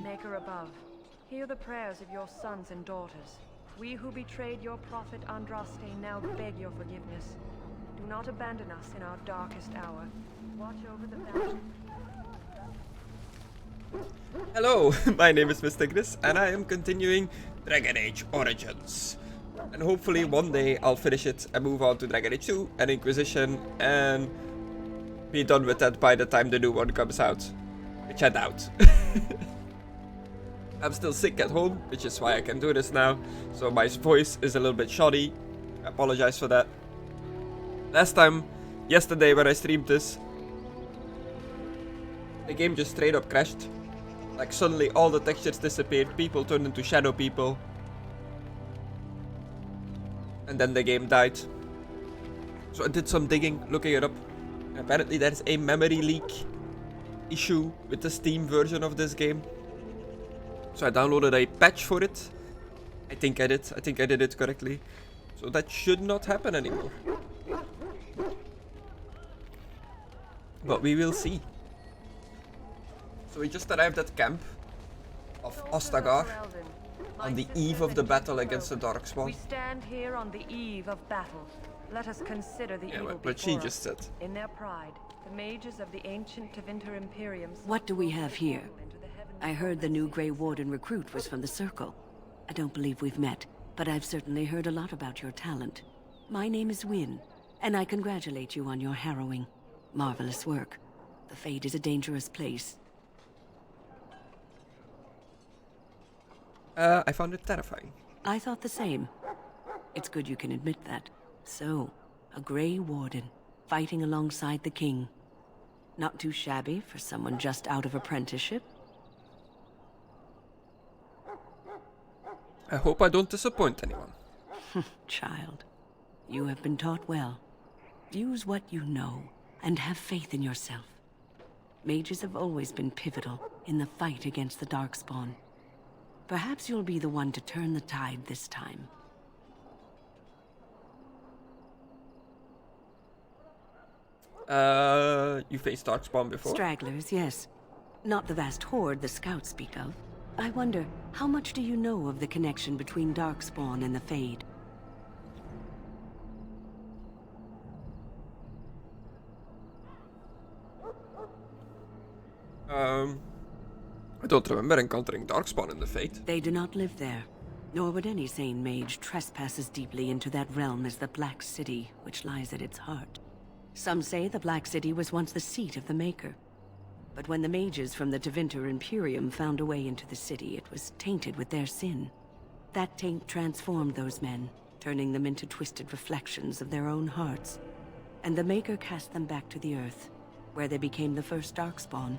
Maker above, hear the prayers of your sons and daughters. We who betrayed your prophet Andraste now beg your forgiveness. Do not abandon us in our darkest hour. Watch over the battle. Hello, my name is Mr. Gris, and I am continuing Dragon Age Origins. And hopefully one day I'll finish it and move on to Dragon Age 2 and Inquisition and be done with that by the time the new one comes out. Which I doubt. I'm still sick at home, which is why I can do this now. So my voice is a little bit shoddy. I apologize for that. Last time, yesterday when I streamed this, the game just straight up crashed. Like suddenly all the textures disappeared, people turned into shadow people. And then the game died. So I did some digging, looking it up. And apparently there's a memory leak issue with the Steam version of this game. So I downloaded a patch for it. I think I did it correctly. So that should not happen anymore. But we will see. So we just arrived at camp of Ostagar on the eve of the battle against the Darkspawn. We stand here on the eve of battle. Let us consider the evil what she before just us. said. In their pride, the mages of the ancient Tevinter Imperium. What do we have here? I heard the new Grey Warden recruit was from the Circle. I don't believe we've met, but I've certainly heard a lot about your talent. My name is Wynne, and I congratulate you on your harrowing, marvelous work. The Fade is a dangerous place. I found it terrifying. I thought the same. It's good you can admit that. So, a Grey Warden, fighting alongside the King. Not too shabby for someone just out of apprenticeship? I hope I don't disappoint anyone. Child, you have been taught well. Use what you know, and have faith in yourself. Mages have always been pivotal in the fight against the Darkspawn. Perhaps you'll be the one to turn the tide this time. You faced Darkspawn before? Stragglers, yes. Not the vast horde the scouts speak of. I wonder, how much do you know of the connection between Darkspawn and the Fade? I don't remember encountering Darkspawn in the Fate. They do not live there, nor would any sane mage trespass as deeply into that realm as the Black City, which lies at its heart. Some say the Black City was once the seat of the Maker. But when the mages from the Tevinter Imperium found a way into the city, it was tainted with their sin. That taint transformed those men, turning them into twisted reflections of their own hearts. And the Maker cast them back to the Earth, where they became the first Darkspawn.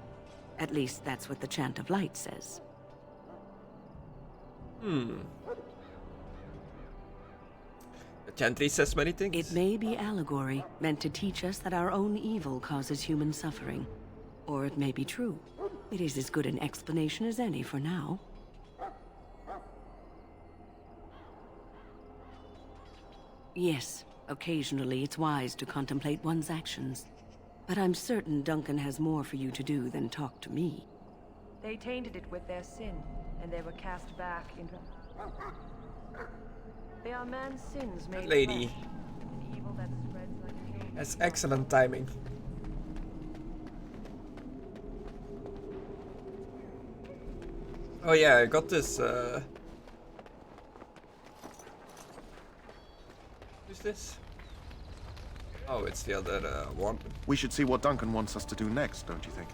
At least that's what the Chant of Light says. The Chantry says many things. It may be allegory, meant to teach us that our own evil causes human suffering. Or it may be true. It is as good an explanation as any for now. Yes, occasionally it's wise to contemplate one's actions. But I'm certain Duncan has more for you to do than talk to me. They tainted it with their sin, and they were cast back into... They are man's sins made Lady flesh, an evil that spreads like a haze. has excellent timing. Oh yeah, I got this, Who's this? Oh, it's the other, one. We should see what Duncan wants us to do next, don't you think?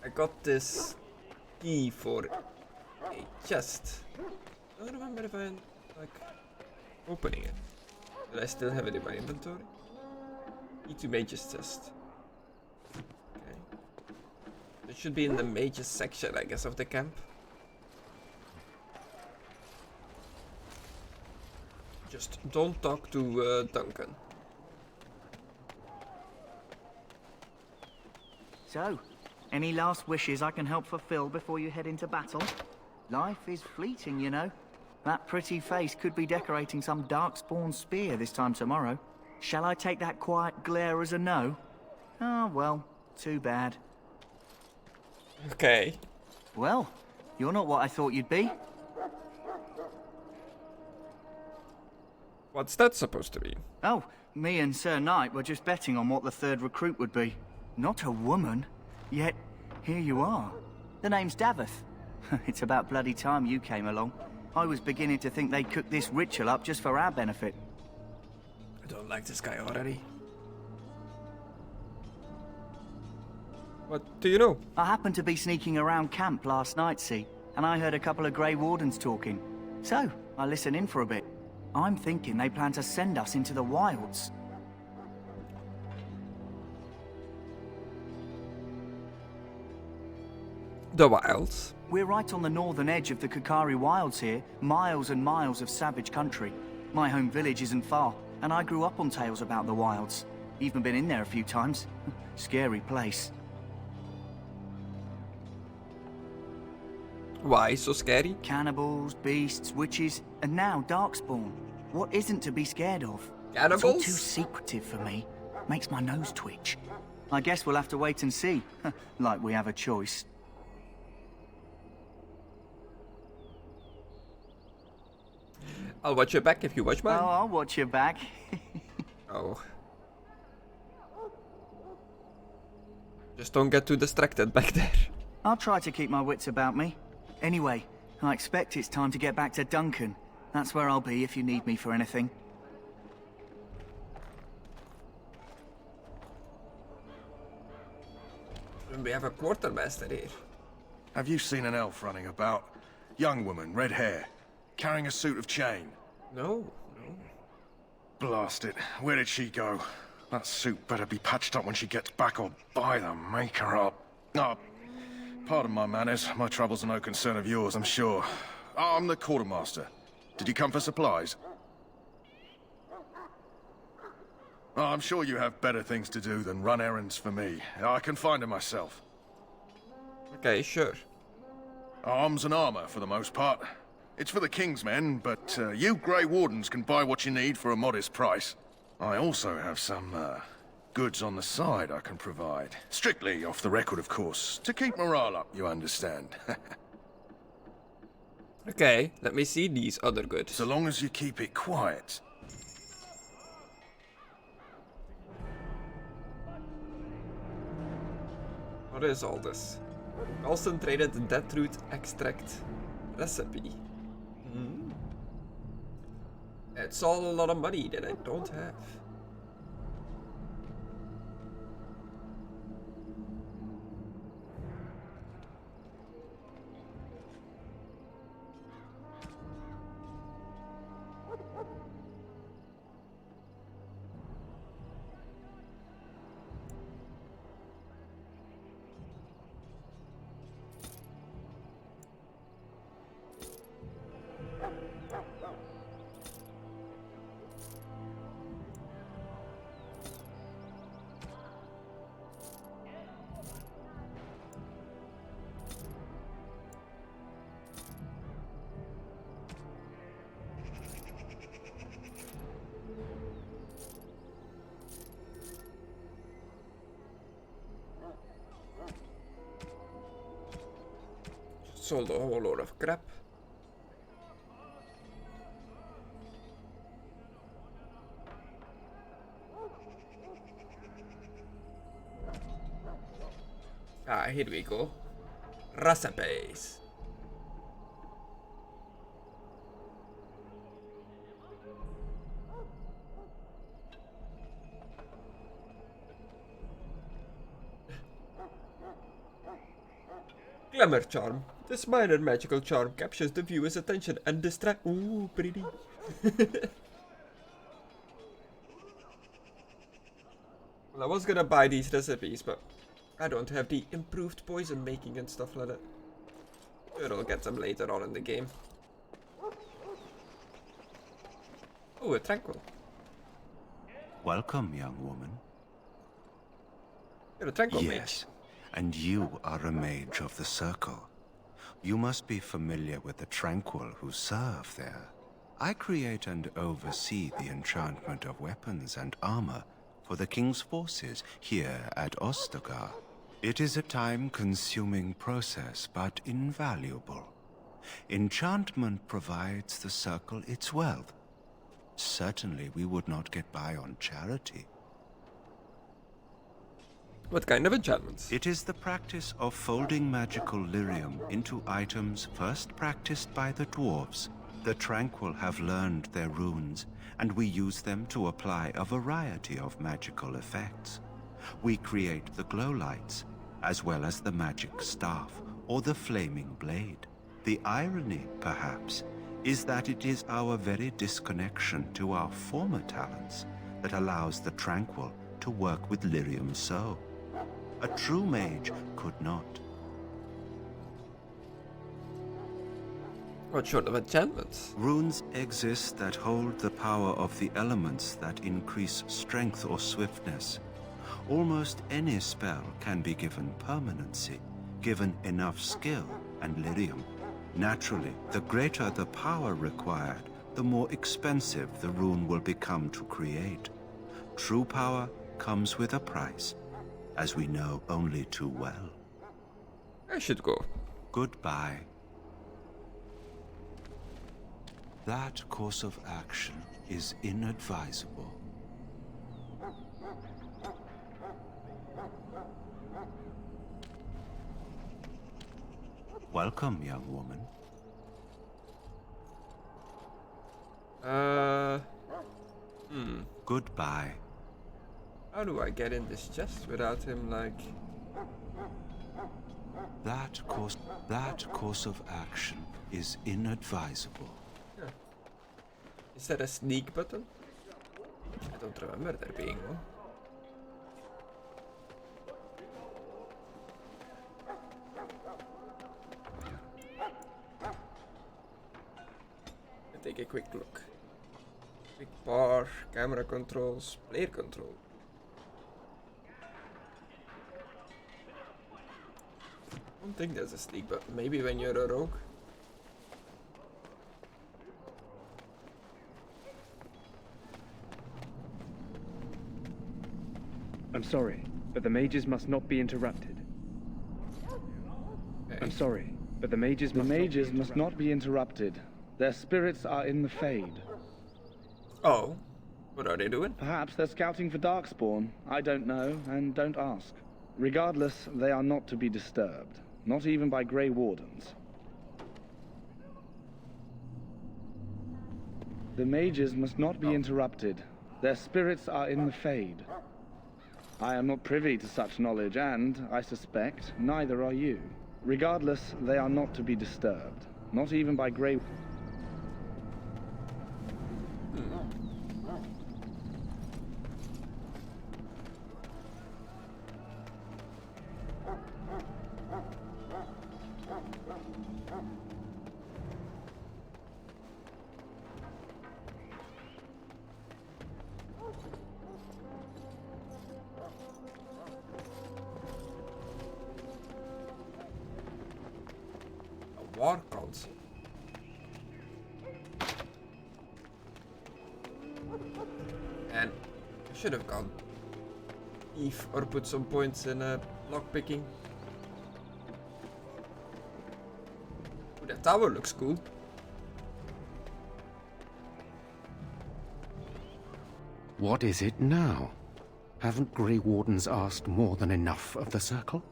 I got this key for a chest. I don't remember if I'm, like, opening it. But I still have it in my inventory. Key to Mage's chest. Okay. It should be in the Mage's section, I guess, of the camp. Just don't talk to Duncan. So, any last wishes I can help fulfill before you head into battle? Life is fleeting, you know. That pretty face could be decorating some darkspawn spear this time tomorrow. Shall I take that quiet glare as a no? Oh, well, too bad. Okay. Well, you're not what I thought you'd be. What's that supposed to be? Oh, me and Sir Knight were just betting on what the third recruit would be. Not a woman. Yet, here you are. The name's Davith. It's about bloody time you came along. I was beginning to think they'd cook this ritual up just for our benefit. I don't like this guy already. What do you know? I happened to be sneaking around camp last night, see, and I heard a couple of Grey Wardens talking. So, I listened in for a bit. I'm thinking they plan to send us into the wilds. The wilds. We're right on the northern edge of the Kakari Wilds here, miles and miles of savage country. My home village isn't far, and I grew up on tales about the wilds. Even been in there a few times. Scary place. Why so scary? Cannibals, beasts, witches, and now Darkspawn. What isn't to be scared of? Cannibals? It's all too secretive for me. Makes my nose twitch. I guess we'll have to wait and see. Like we have a choice. I'll watch your back if you watch mine. Oh, I'll watch your back. Oh. Just don't get too distracted back there. I'll try to keep my wits about me. Anyway, I expect it's time to get back to Duncan. That's where I'll be if you need me for anything. And we have a quartermaster here. Have you seen an elf running about? Young woman, red hair, carrying a suit of chain. No, no. Blast it. Where did she go? That suit better be patched up when she gets back or by the maker up. No, pardon my manners. My troubles are no concern of yours, I'm sure. I'm the quartermaster. Did you come for supplies? Oh, I'm sure you have better things to do than run errands for me. I can find them myself. Okay, sure. Arms and armor, for the most part. It's for the King's men, but you Grey Wardens can buy what you need for a modest price. I also have some, goods on the side I can provide. Strictly off the record, of course. To keep morale up, you understand. Okay, let me see these other goods. So long as you keep it quiet. What is all this? Concentrated deathroot extract recipe. It's all a lot of money that I don't have. Sold a whole load of crap. Ah, here we go. Recipes. Glamour charm. This minor magical charm captures the viewer's attention and distract. Ooh, pretty. Well, I was gonna buy these recipes, but I don't have the improved poison making and stuff like that. Sure, I'll get them later on in the game. Oh, a tranquil. Welcome, young woman. You're a tranquil mage. Yes, and you are a mage of the Circle. You must be familiar with the Tranquil who serve there. I create and oversee the enchantment of weapons and armor for the King's forces here at Ostagar. It is a time-consuming process, but invaluable. Enchantment provides the circle its wealth. Certainly we would not get by on charity. What kind of enchantments? It is the practice of folding magical lyrium into items first practiced by the dwarves. The Tranquil have learned their runes, and we use them to apply a variety of magical effects. We create the glow lights, as well as the magic staff, or the flaming blade. The irony, perhaps, is that it is our very disconnection to our former talents that allows the Tranquil to work with lyrium so. A true mage could not. What sort of enchantments? Runes exist that hold the power of the elements that increase strength or swiftness. Almost any spell can be given permanency, given enough skill and lyrium. Naturally, the greater the power required, the more expensive the rune will become to create. True power comes with a price, as we know only too well. I should go. Goodbye. That course of action is inadvisable. Welcome, young woman. Goodbye. How do I get in this chest without him, like... That course of action is inadvisable. Yeah. Is that a sneak button? I don't remember there being one. I'll take a quick look. Quick bar, camera controls, player control. I don't think there's a sneak button. Maybe when you're a rogue. I'm sorry, but the mages must not be interrupted. Okay. I'm sorry, but the mages must not be interrupted. Their spirits are in the Fade. Oh, what are they doing? Perhaps they're scouting for Darkspawn. I don't know, and don't ask. Regardless, they are not to be disturbed. Not even by Grey Wardens. The mages must not be interrupted. Their spirits are in the Fade. I am not privy to such knowledge, and, I suspect, neither are you. Regardless, they are not to be disturbed. Not even by Grey... War council. And I should have gone Eve or put some points in lockpicking. Ooh, that tower looks cool. What is it now? Haven't Grey Wardens asked more than enough of the Circle?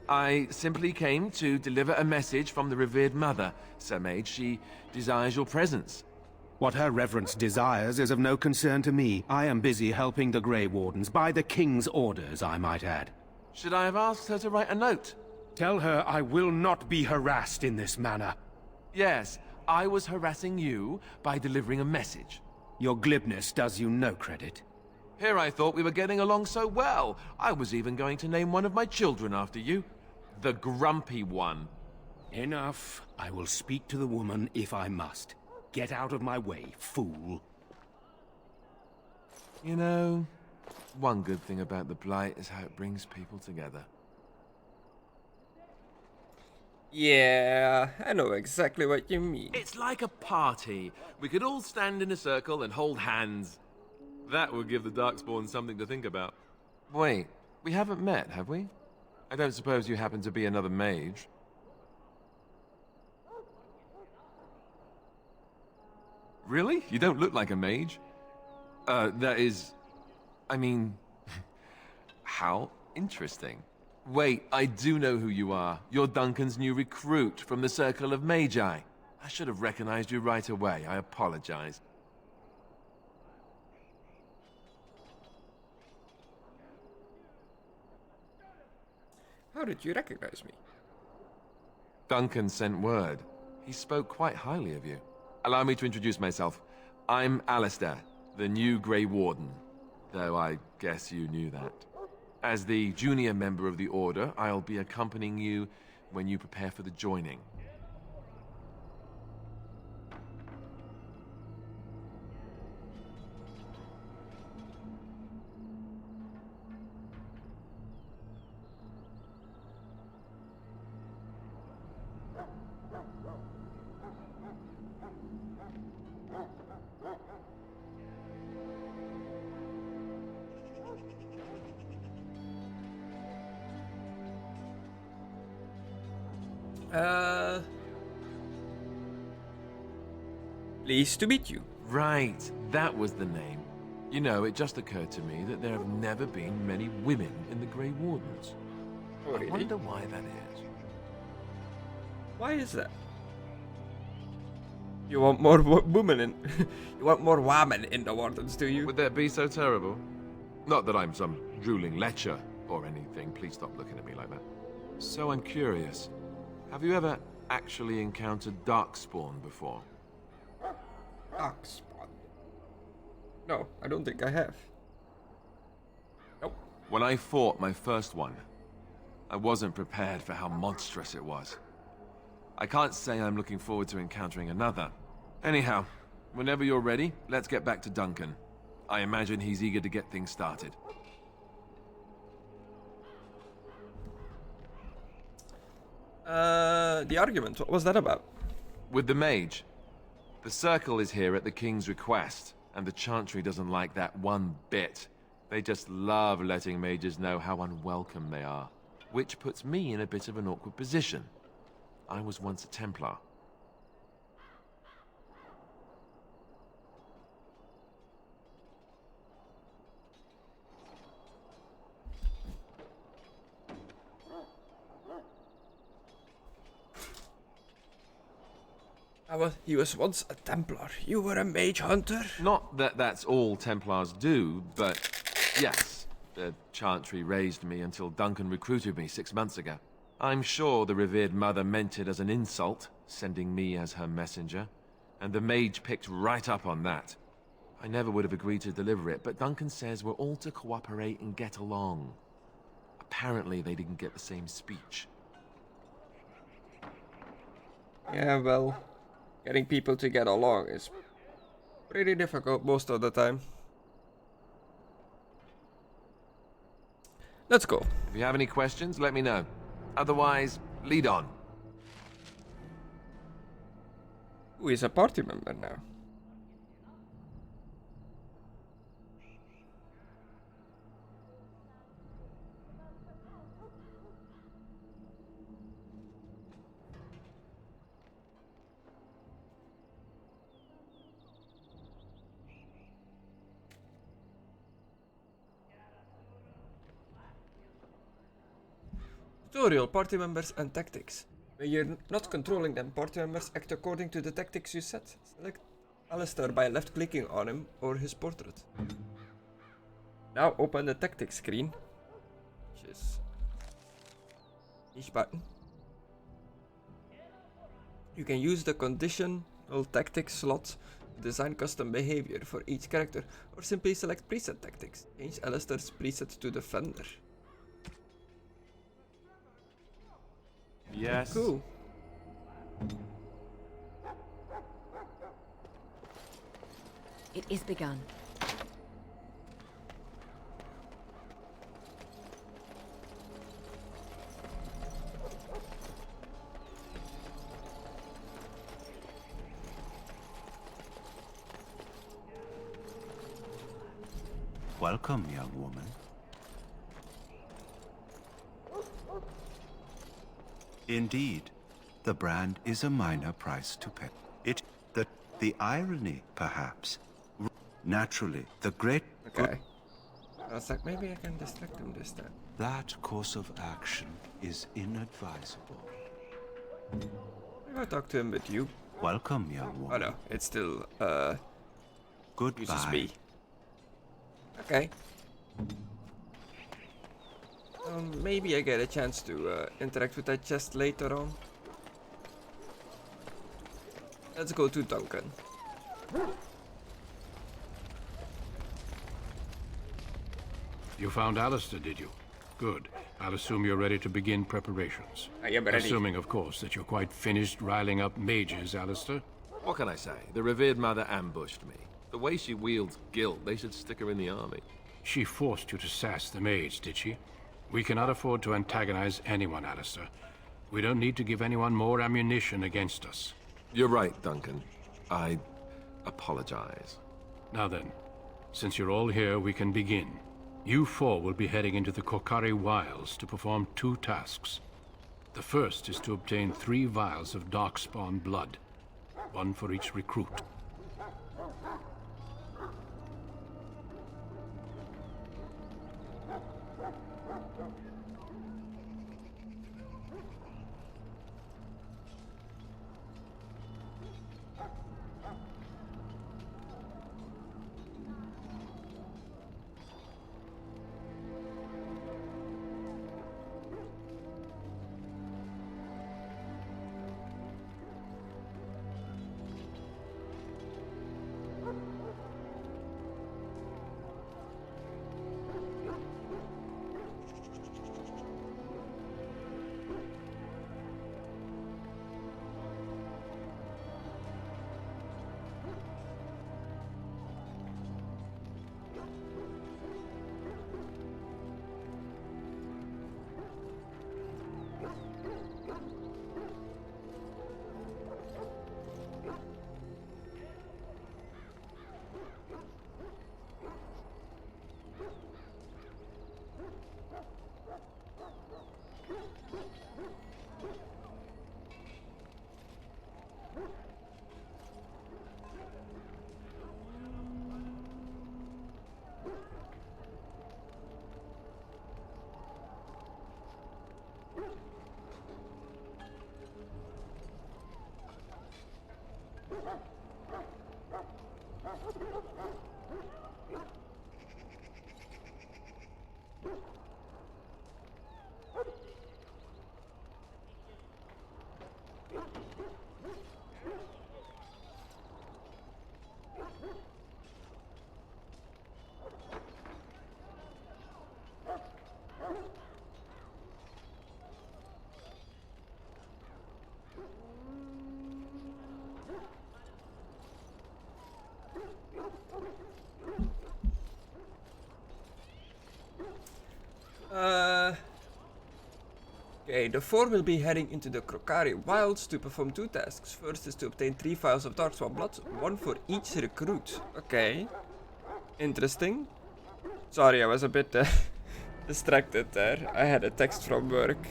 I simply came to deliver a message from the revered mother, Sir Mage. She desires your presence. What her reverence desires is of no concern to me. I am busy helping the Grey Wardens, by the King's orders, I might add. Should I have asked her to write a note? Tell her I will not be harassed in this manner. Yes, I was harassing you by delivering a message. Your glibness does you no credit. Here I thought we were getting along so well. I was even going to name one of my children after you. The Grumpy One. Enough. I will speak to the woman if I must. Get out of my way, fool. You know, one good thing about the Blight is how it brings people together. Yeah, I know exactly what you mean. It's like a party. We could all stand in a circle and hold hands. That would give the Darkspawn something to think about. Wait, we haven't met, have we? I don't suppose you happen to be another mage? Really? You don't look like a mage? That is... I mean... How interesting. Wait, I do know who you are. You're Duncan's new recruit from the Circle of Magi. I should have recognized you right away. I apologize. How did you recognize me? Duncan sent word. He spoke quite highly of you. Allow me to introduce myself. I'm Alistair, the new Grey Warden. Though I guess you knew that. As the junior member of the Order, I'll be accompanying you when you prepare for the joining. Pleased to meet you. Right, that was the name. You know, it just occurred to me that there have never been many women in the Grey Wardens. Oh, I really? wonder why that is. Why is that? You want more women in... you want more women in the Wardens, do you? Would that be so terrible? Not that I'm some drooling lecher or anything. Please stop looking at me like that. So I'm curious. Have you ever actually encountered Darkspawn before? Darkspawn? No, I don't think I have. Nope. When I fought my first one, I wasn't prepared for how monstrous it was. I can't say I'm looking forward to encountering another. Anyhow, whenever you're ready, let's get back to Duncan. I imagine he's eager to get things started. The argument, what was that about? With the mage. The Circle is here at the King's request, and the Chantry doesn't like that one bit. They just love letting mages know how unwelcome they are, which puts me in a bit of an awkward position. I was once a Templar. He was once a Templar. You were a mage hunter? Not that that's all Templars do, but yes. The Chantry raised me until Duncan recruited me 6 months ago. I'm sure the revered mother meant it as an insult, sending me as her messenger, and the mage picked right up on that. I never would have agreed to deliver it, but Duncan says we're all to cooperate and get along. Apparently they didn't get the same speech. Yeah, well, getting people to get along is pretty difficult most of the time. Let's go. If you have any questions, let me know. Otherwise, lead on. Who is a party member now? Tutorial, party members and tactics. When you're not controlling them, party members act according to the tactics you set. Select Alistair by left-clicking on him or his portrait. Now open the tactics screen, which is each button. You can use the conditional tactics slot to design custom behavior for each character, or simply select preset tactics. Change Alistair's preset to Defender. Yes. Cool. It is begun. Welcome, young woman. Indeed, the brand is a minor price to pay. The irony, perhaps. Naturally, the great... Okay. I was like, maybe I can distract him this time. That course of action is inadvisable. Maybe I'll talk to him with you. Welcome, young Oh woman. no, it's still, uses Goodbye. me. Okay. Maybe I get a chance to interact with that chest later on. Let's go to Duncan. You found Alistair, did you? Good. I'll assume you're ready to begin preparations. I am ready. Assuming, of course, that you're quite finished riling up mages, Alistair. What can I say? The revered mother ambushed me. The way she wields guilt, they should stick her in the army. She forced you to sass the mage, did she? We cannot afford to antagonize anyone, Alistair. We don't need to give anyone more ammunition against us. You're right, Duncan. I apologize. Now then, since you're all here, we can begin. You four will be heading into the Kokari Wilds to perform 2 tasks. The first is to obtain 3 vials of Darkspawn blood, 1 for each recruit. Okay, the 4 will be heading into the Krokari Wilds to perform 2 tasks. First is to obtain 3 vials of Darkspawn blood, 1 for each recruit. Okay. Interesting. Sorry, I was a bit distracted there. I had a text from work.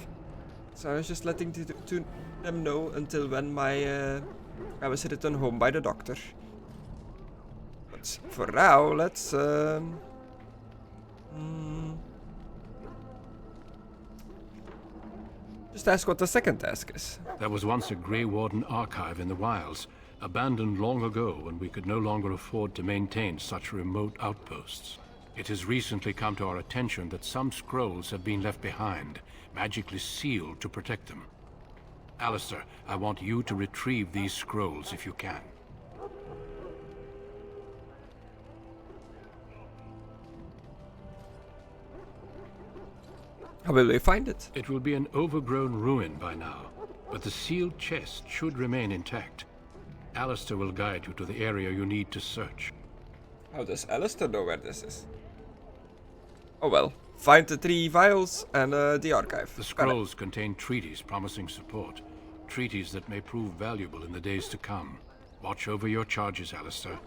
So I was just letting them know until when I was returned home by the doctor. But for now, let's just ask what the second task is. There was once a Grey Warden archive in the wilds, abandoned long ago when we could no longer afford to maintain such remote outposts. It has recently come to our attention that some scrolls have been left behind, magically sealed to protect them. Alistair, I want you to retrieve these scrolls if you can. How will we find it? It will be an overgrown ruin by now, but the sealed chest should remain intact. Alistair will guide you to the area you need to search. How does Alistair know where this is? Oh well. Find the 3 vials and the archive. The scrolls contain treaties promising support. Treaties that may prove valuable in the days to come. Watch over your charges, Alistair.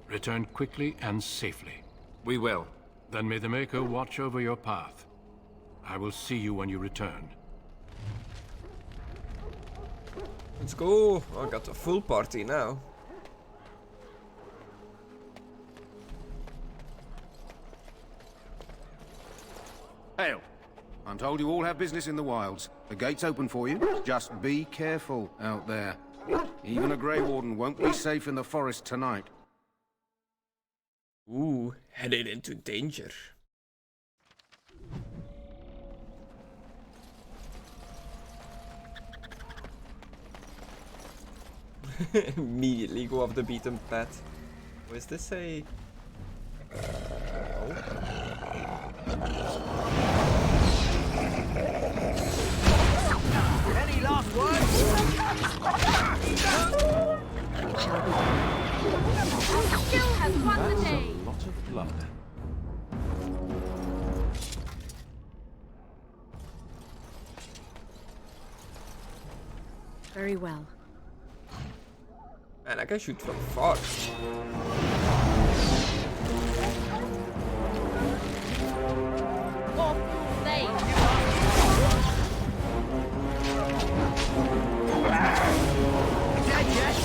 Return quickly and safely. We will. Then may the Maker watch over your path. I will see you when you return. Let's go. I got a full party now. Hail. I'm told you all have business in the wilds. The gate's open for you. Just be careful out there. Even a Grey Warden won't be safe in the forest tonight. Ooh, headed into danger. Immediately go off the beaten path. Oh, is this a... Any last words? Skill has won the day. A lot of blood. Very well. Man, I can shoot from far. Awful day. Dead yet?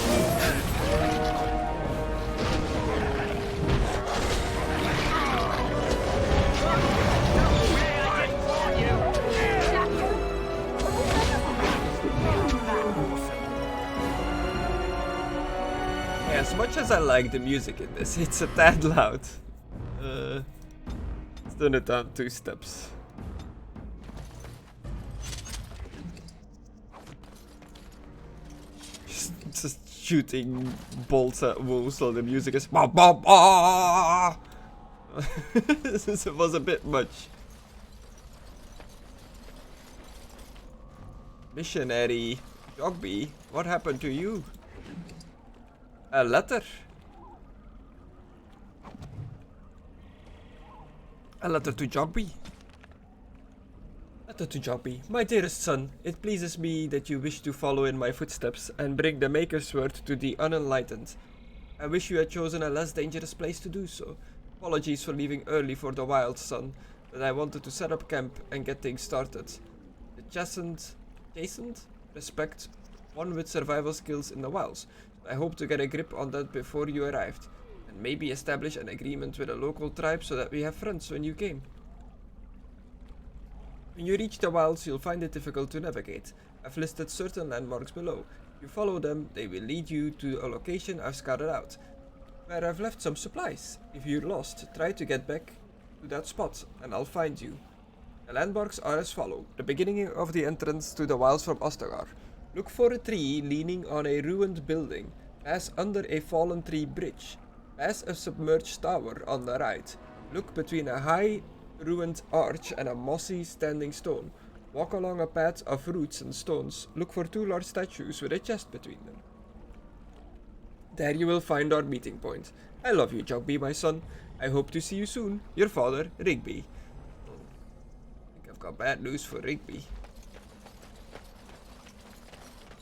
As much as I like the music in this, it's a tad loud. Let's turn it down 2 steps. Just shooting bolts at wolves while the music is bah, bah, bah! This was a bit much. Missionary Jogby, what happened to you? A letter. A letter to Jogby. Letter to Jogby. My dearest son, it pleases me that you wish to follow in my footsteps and bring the Maker's Word to the unenlightened. I wish you had chosen a less dangerous place to do so. Apologies for leaving early for the wild, son, but I wanted to set up camp and get things started. The chastened, respect, one with survival skills in the wilds. I hope to get a grip on that before you arrived, and maybe establish an agreement with a local tribe so that we have friends when you came. When you reach the wilds, you'll find it difficult to navigate. I've listed certain landmarks below. If you follow them, they will lead you to a location I've scouted out, where I've left some supplies. If you're lost, try to get back to that spot, and I'll find you. The landmarks are as follow. The beginning of the entrance to the wilds from Ostagar. Look for a tree leaning on a ruined building. Pass under a fallen tree bridge. Pass a submerged tower on the right. Look between a high ruined arch and a mossy standing stone. Walk along a path of roots and stones. Look for 2 large statues with a chest between them. There you will find our meeting point. I love you, Jogby, my son. I hope to see you soon. Your father, Rigby. I think I've got bad news for Rigby.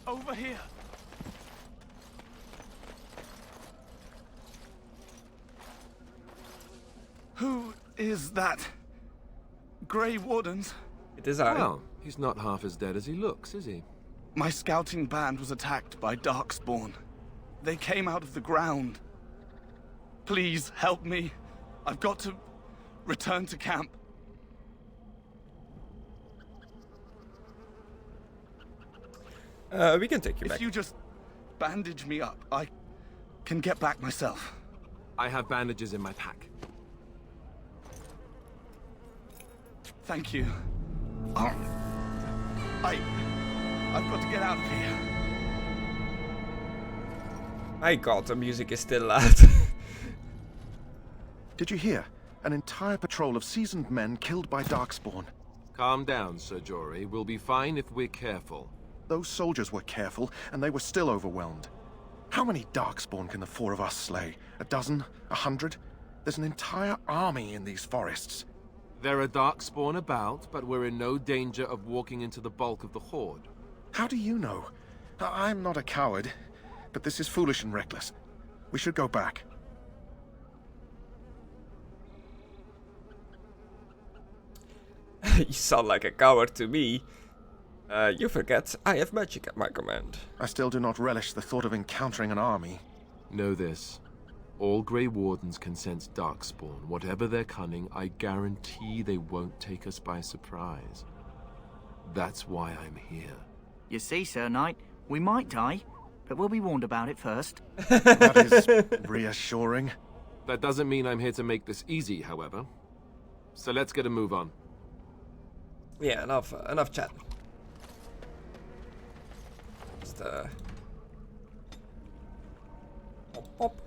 Over here. Who is that? Grey Wardens? It is I. Well, he's not half as dead as he looks, is he? My scouting band was attacked by Darkspawn. They came out of the ground. Please help me. I've got to return to camp. We can take you back. If you just bandage me up, I can get back myself. I have bandages in my pack. Thank you. I've got to get out of here. My god, the music is still loud. Did you hear? An entire patrol of seasoned men killed by Darkspawn. Calm down, Sir Jory. We'll be fine if we're careful. Those soldiers were careful, and they were still overwhelmed. How many Darkspawn can the 4 of us slay? A dozen? 100? There's an entire army in these forests. There are Darkspawn about, but we're in no danger of walking into the bulk of the Horde. How do you know? I'm not a coward, but this is foolish and reckless. We should go back. You sound like a coward to me. You forget, I have magic at my command. I still do not relish the thought of encountering an army. Know this. All Grey Wardens can sense Darkspawn. Whatever their cunning, I guarantee they won't take us by surprise. That's why I'm here. You see, Sir Knight, we might die, but we'll be warned about it first. That is reassuring. That doesn't mean I'm here to make this easy, however. So let's get a move on. Yeah, enough chat. Just pop.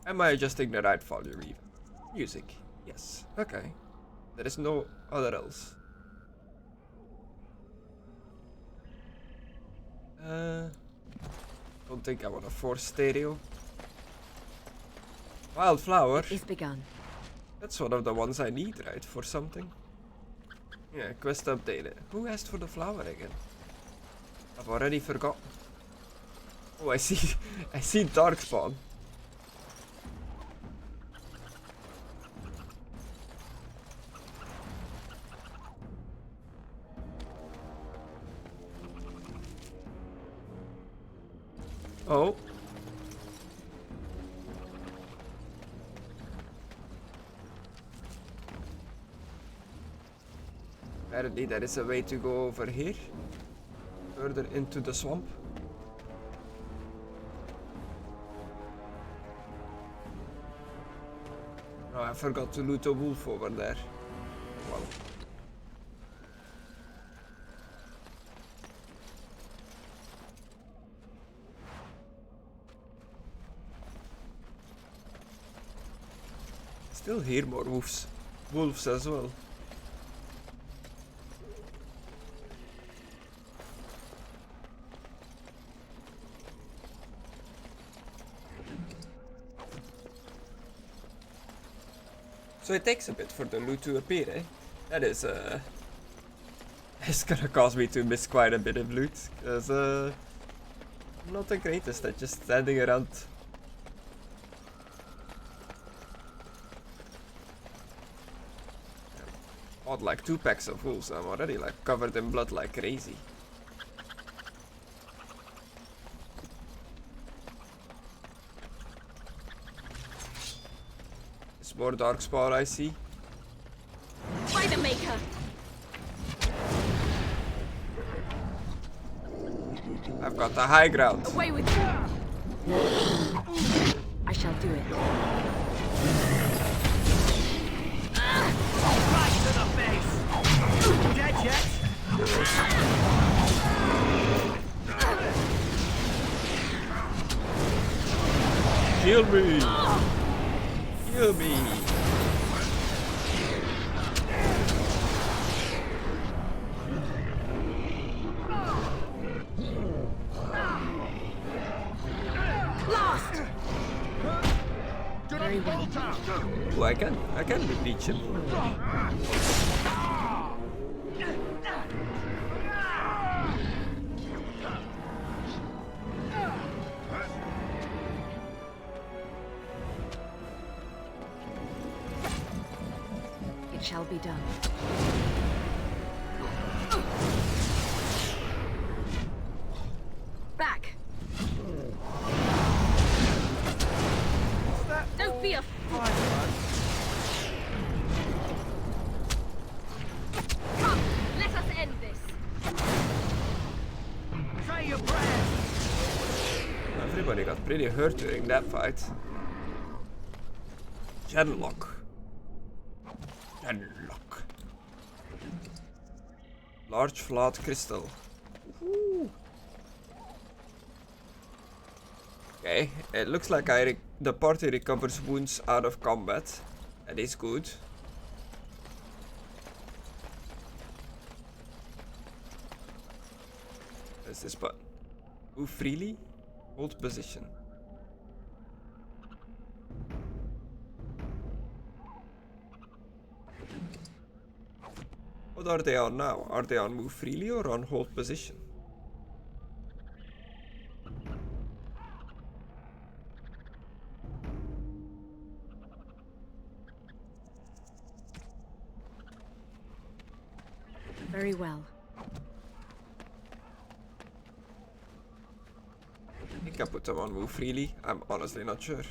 Am I adjusting the right volume even? Music. Yes. Okay. There is no other else. Don't think I want to force stereo. Wildflower. It's begun. That's one of the ones I need, right? For something. Yeah, quest updated. Who asked for the flower again? I've already forgotten. Oh, I see. I see Darkspawn. Oh. Apparently there is a way to go over here. Further into the swamp. Oh, I forgot to loot a wolf over there. Well. Still hear more wolves. Wolves as well. So it takes a bit for the loot to appear, eh? That is, it's gonna cause me to miss quite a bit of loot, because, I'm not the greatest at just standing around. Bought like 2 packs of wolves, I'm already like covered in blood like crazy. More Darkspawn I see. By the Maker! I've got the high ground. Away with you! I shall do it. Right to the face! Dead yet? Kill me! Kill me! Lost! Very well. Oh, I can reach him. It shall be done. Back! Don't be a fool! Come, let us end this! Say your prayers! Everybody got pretty hurt during that fight. Genlock. Genlock. Large flat crystal. Ooh. Okay, it looks like the party recovers wounds out of combat. That is good. Where's this button? Move freely. Hold position. What are they on now? Are they on move freely or on hold position? Very well. I think I put them on move freely. I'm honestly not sure.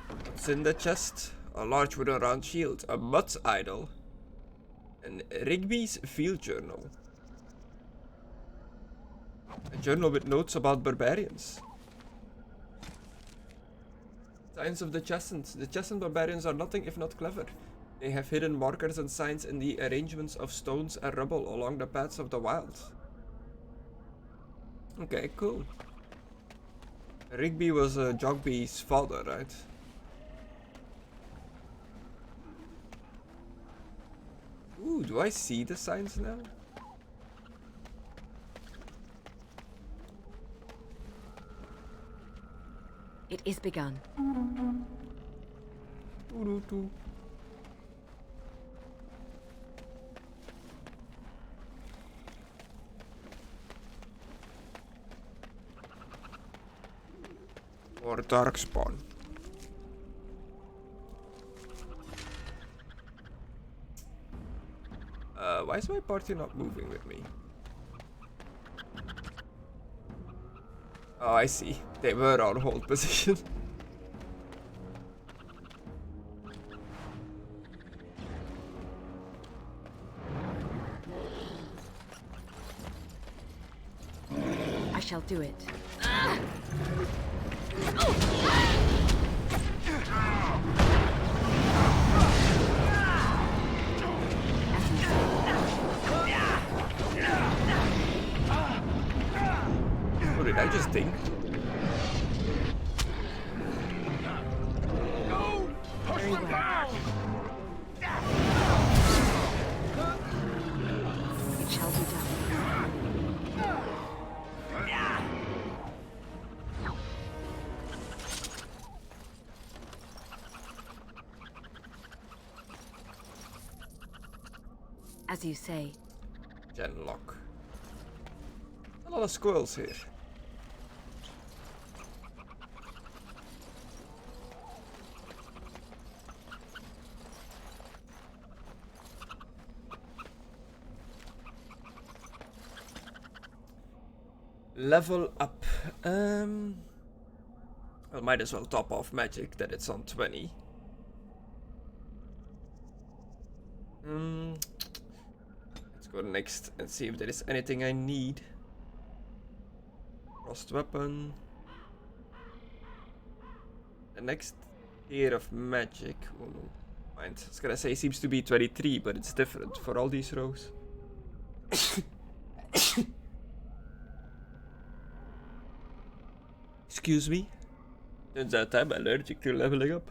What's in the chest? A large wooden round shield, a mud idol, and Rigby's field journal. A journal with notes about barbarians. Signs of the Chessant. The Chessant barbarians are nothing if not clever. They have hidden markers and signs in the arrangements of stones and rubble along the paths of the wilds. Okay, cool. Rigby was Jogby's father, right? Ooh, do I see the signs now? It is begun. Or Darkspawn. Why is my party not moving with me? Oh, I see. They were on hold position. I shall do it. What did I just think? Very well. It shall be done. As you say. Genlock. A lot of squirrels here. Level up. I might as well top off magic that it's on 20. Let's go next and see if there is anything I need. Frost weapon. The next tier of magic. Oh no. Mind. I was gonna say seems to be 23, but it's different for all these rows. Excuse me. Turns out I'm allergic to leveling up.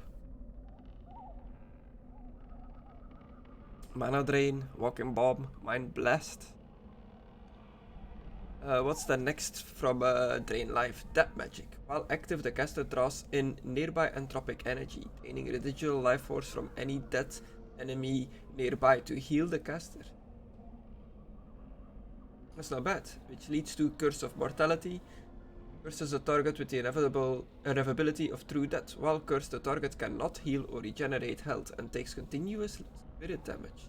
Mana Drain, Walking Bomb, Mind Blast. What's the next from Drain Life? Death Magic. While active, the caster draws in nearby entropic energy, draining residual life force from any dead enemy nearby to heal the caster. That's not bad, which leads to Curse of Mortality. Curses a target with the irrevocability of true death. While cursed, the target cannot heal or regenerate health and takes continuous spirit damage.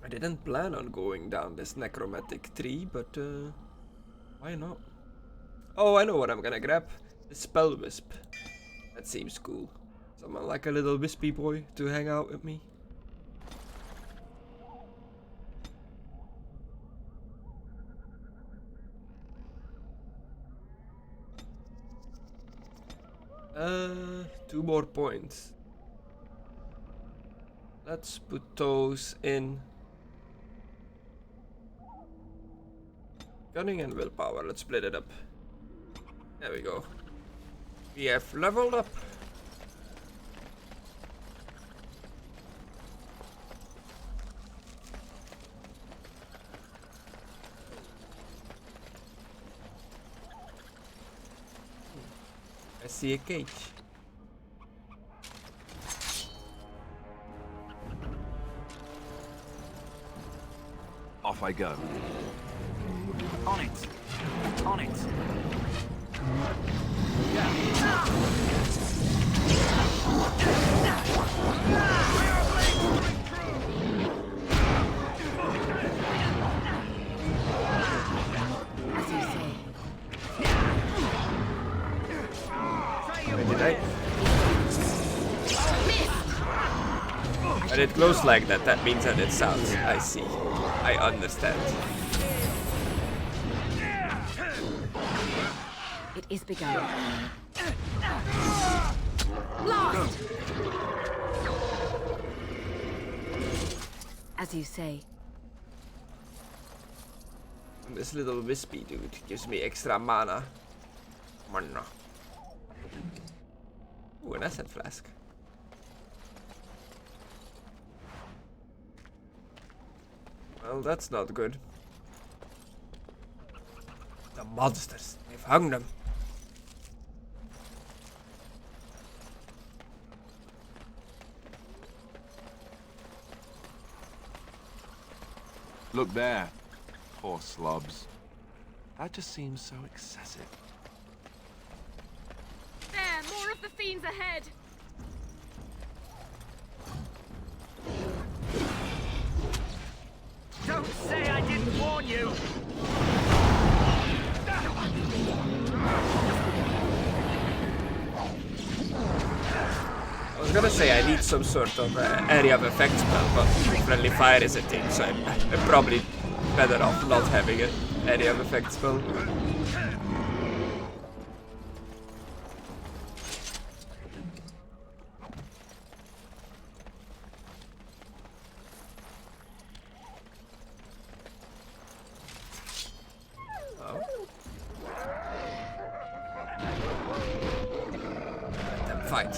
I didn't plan on going down this necromantic tree, but why not? Oh, I know what I'm gonna grab. The Spell Wisp. That seems cool. Someone like a little wispy boy to hang out with me. Two more points. Let's put those in cunning and willpower. Let's split it up. There we go. We have leveled up. I see a cage. Off I go. On it. On it. When it glows like that, that means that it sounds. I see. I understand. It is begun. Blast! As you say. This little wispy dude gives me extra mana. Mana. Ooh, an acid flask. Well, that's not good. The monsters. They've hung them. Look there. Poor slobs. That just seems so excessive. There, more of the fiends ahead. Don't say I didn't warn you! I was gonna say I need some sort of area of effect spell, but friendly fire is a thing, so I'm probably better off not having an area of effect spell. Oh. Let them fight.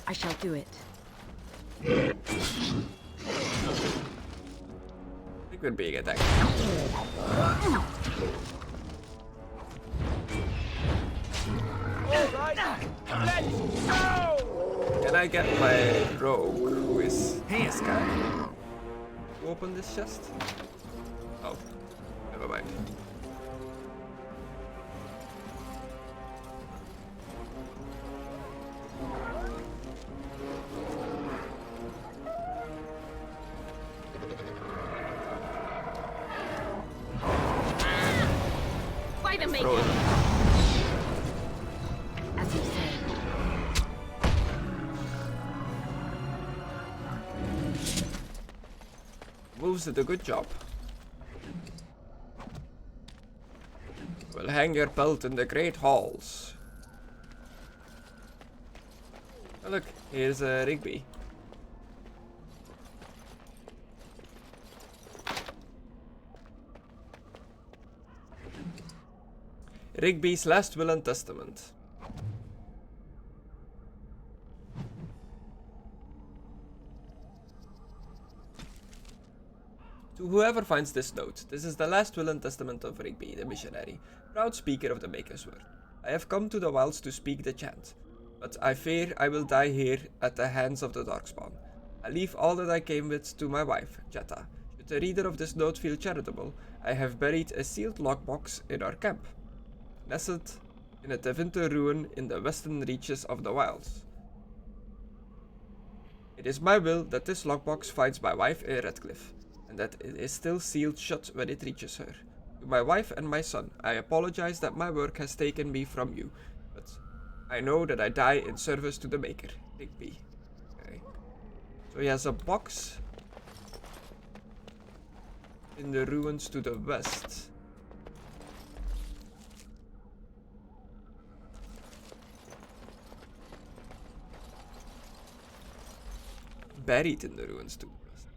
I shall do it. I think we're being attacked. Can I get my rogue, who is this guy, to open this chest? Oh, never mind. By the maker. Frozen. As you say. Moves did a good job. Well, hang your belt in the great halls. Oh, look, here's Rigby. Rigby's last will and testament. To whoever finds this note, this is the last will and testament of Rigby, the missionary, proud speaker of the Maker's Word. I have come to the wilds to speak the chant, but I fear I will die here at the hands of the Darkspawn. I leave all that I came with to my wife, Jetta. Should the reader of this note feel charitable, I have buried a sealed lockbox in our camp, nestled in a Tevinter ruin in the western reaches of the wilds. It is my will that this lockbox finds my wife in Redcliffe, and that it is still sealed shut when it reaches her. To my wife and my son, I apologize that my work has taken me from you, but I know that I die in service to the Maker, Rigby. Okay. So he has a box in the ruins to the west. Buried in the ruins to the west.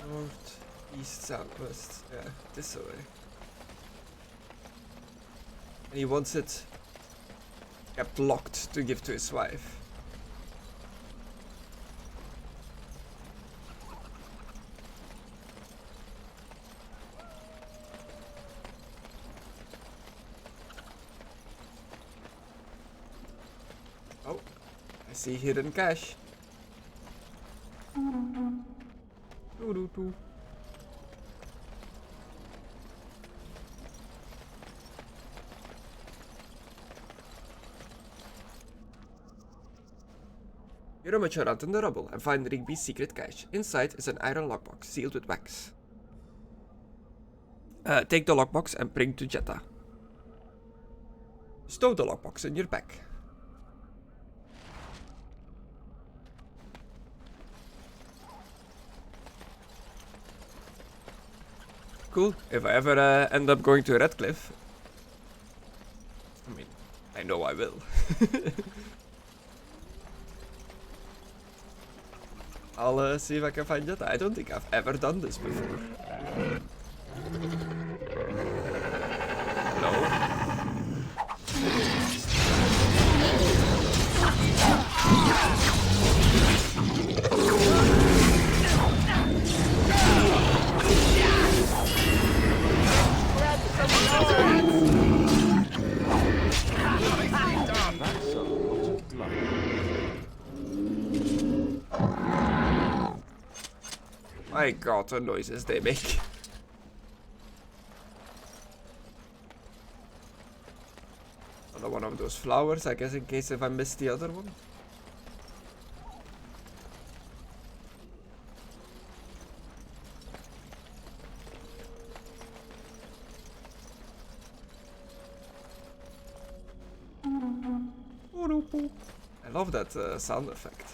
North, east, southwest. Yeah, this way. And he wants it kept locked to give to his wife. Oh, I see hidden cash. Doo-doo-doo. You rummage around in the rubble and find Rigby's secret cache. Inside is an iron lockbox sealed with wax. Take the lockbox and bring to Jetta. Stow the lockbox in your bag. Cool. If I ever end up going to Redcliffe, I mean, I know I will. I'll see if I can find Jetta. I don't think I've ever done this before. No. My god, the noises they make. Another one of those flowers, I guess, in case if I missed the other one. I love that sound effect.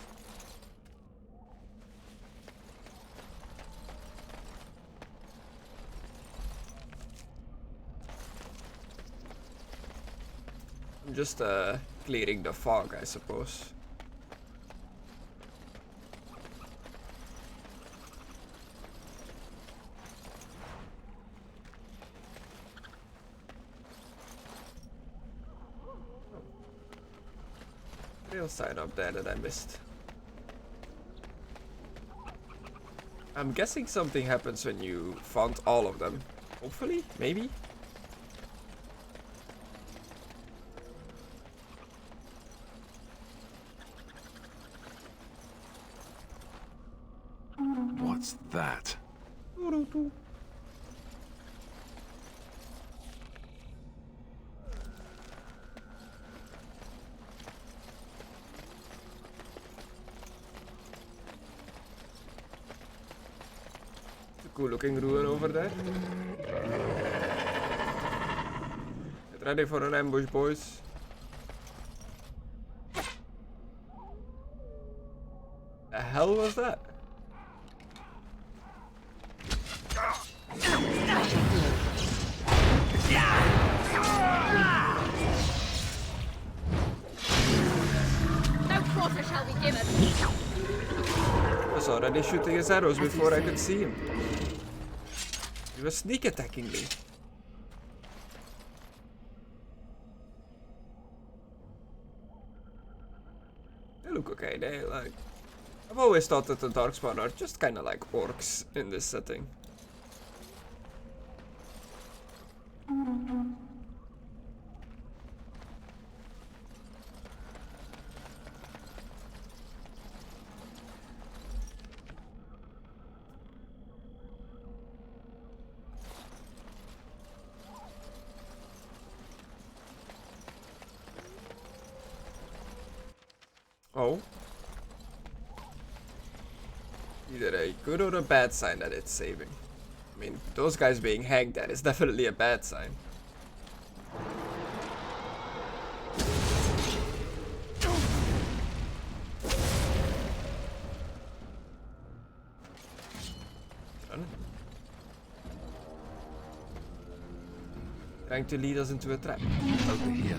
I'm just clearing the fog, I suppose. Real sign up there that I missed. I'm guessing something happens when you found all of them. Hopefully, maybe. What's that? Cool looking ruin over there. Get ready for an ambush, boys. The hell was that? No quarter shall be given. I was already shooting his arrows before I could see him. He was sneak attacking me. They look okay, they like... I've always thought that the Darkspawn are just kinda like orcs in this setting. Oh. Either a good or a bad sign that it's saving. I mean, those guys being hanged, that is definitely a bad sign. Trying to lead us into a trap. Over here.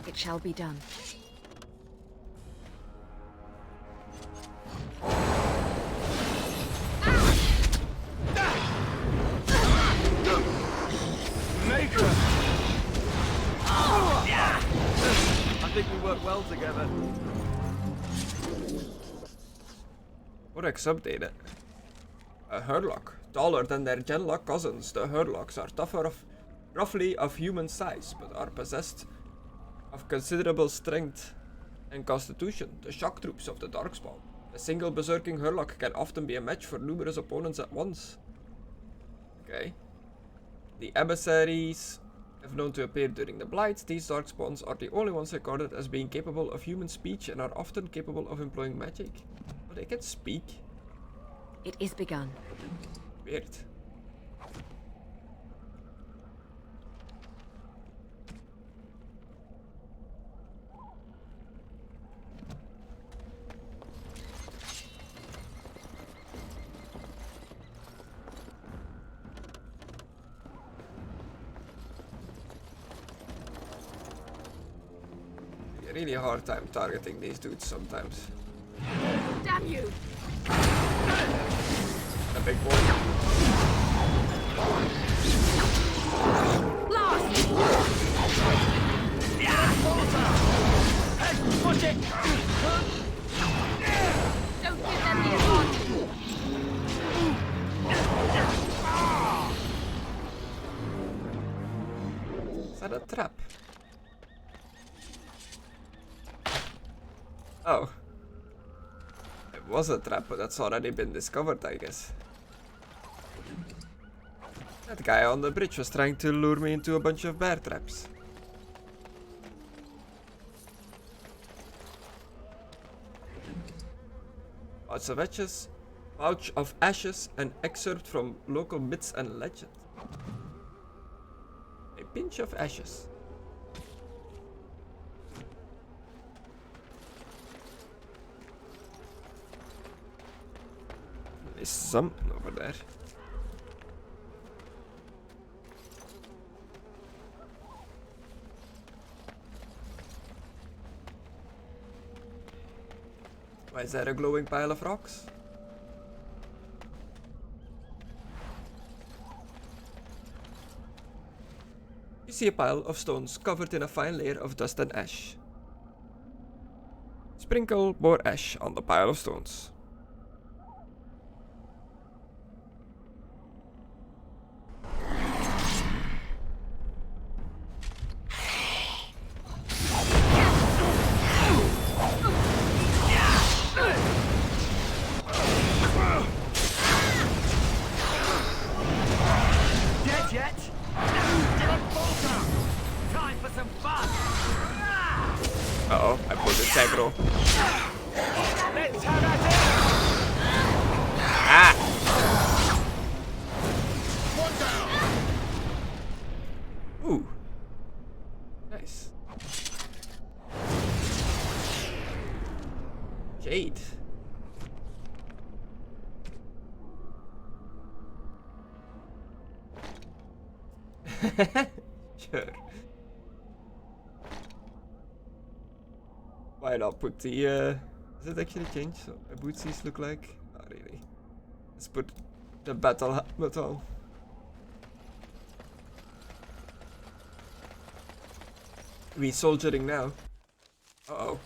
It shall be done. Maker! I think we work well together. Codex updated. A Hurlock. Taller than their Genlock cousins, the Hurlocks are tougher roughly of human size, but are possessed of considerable strength and constitution, the shock troops of the Darkspawn. A single berserking Hurlock can often be a match for numerous opponents at once. Okay. The emissaries have known to appear during the Blight. These darkspawns are the only ones recorded as being capable of human speech and are often capable of employing magic. But they can speak. It is begun. Weird. Really hard time targeting these dudes sometimes. Damn you! A big boy. Blast! Hey, watch it! Don't give them the advantage. Is that a trap? Oh. It was a trap, but that's already been discovered, I guess. That guy on the bridge was trying to lure me into a bunch of bear traps. Pouch of ashes, an excerpt from local myths and legend. A pinch of ashes. There's something over there. Why is there a glowing pile of rocks? You see a pile of stones covered in a fine layer of dust and ash. Sprinkle more ash on the pile of stones. Uh-oh, I pulled the aggro. Ah! Ooh. Nice. Jade. Sure. Why not put the, does it actually change what my bootsies look like? Not really. Let's put the battle helmet on. We soldiering now. Uh-oh.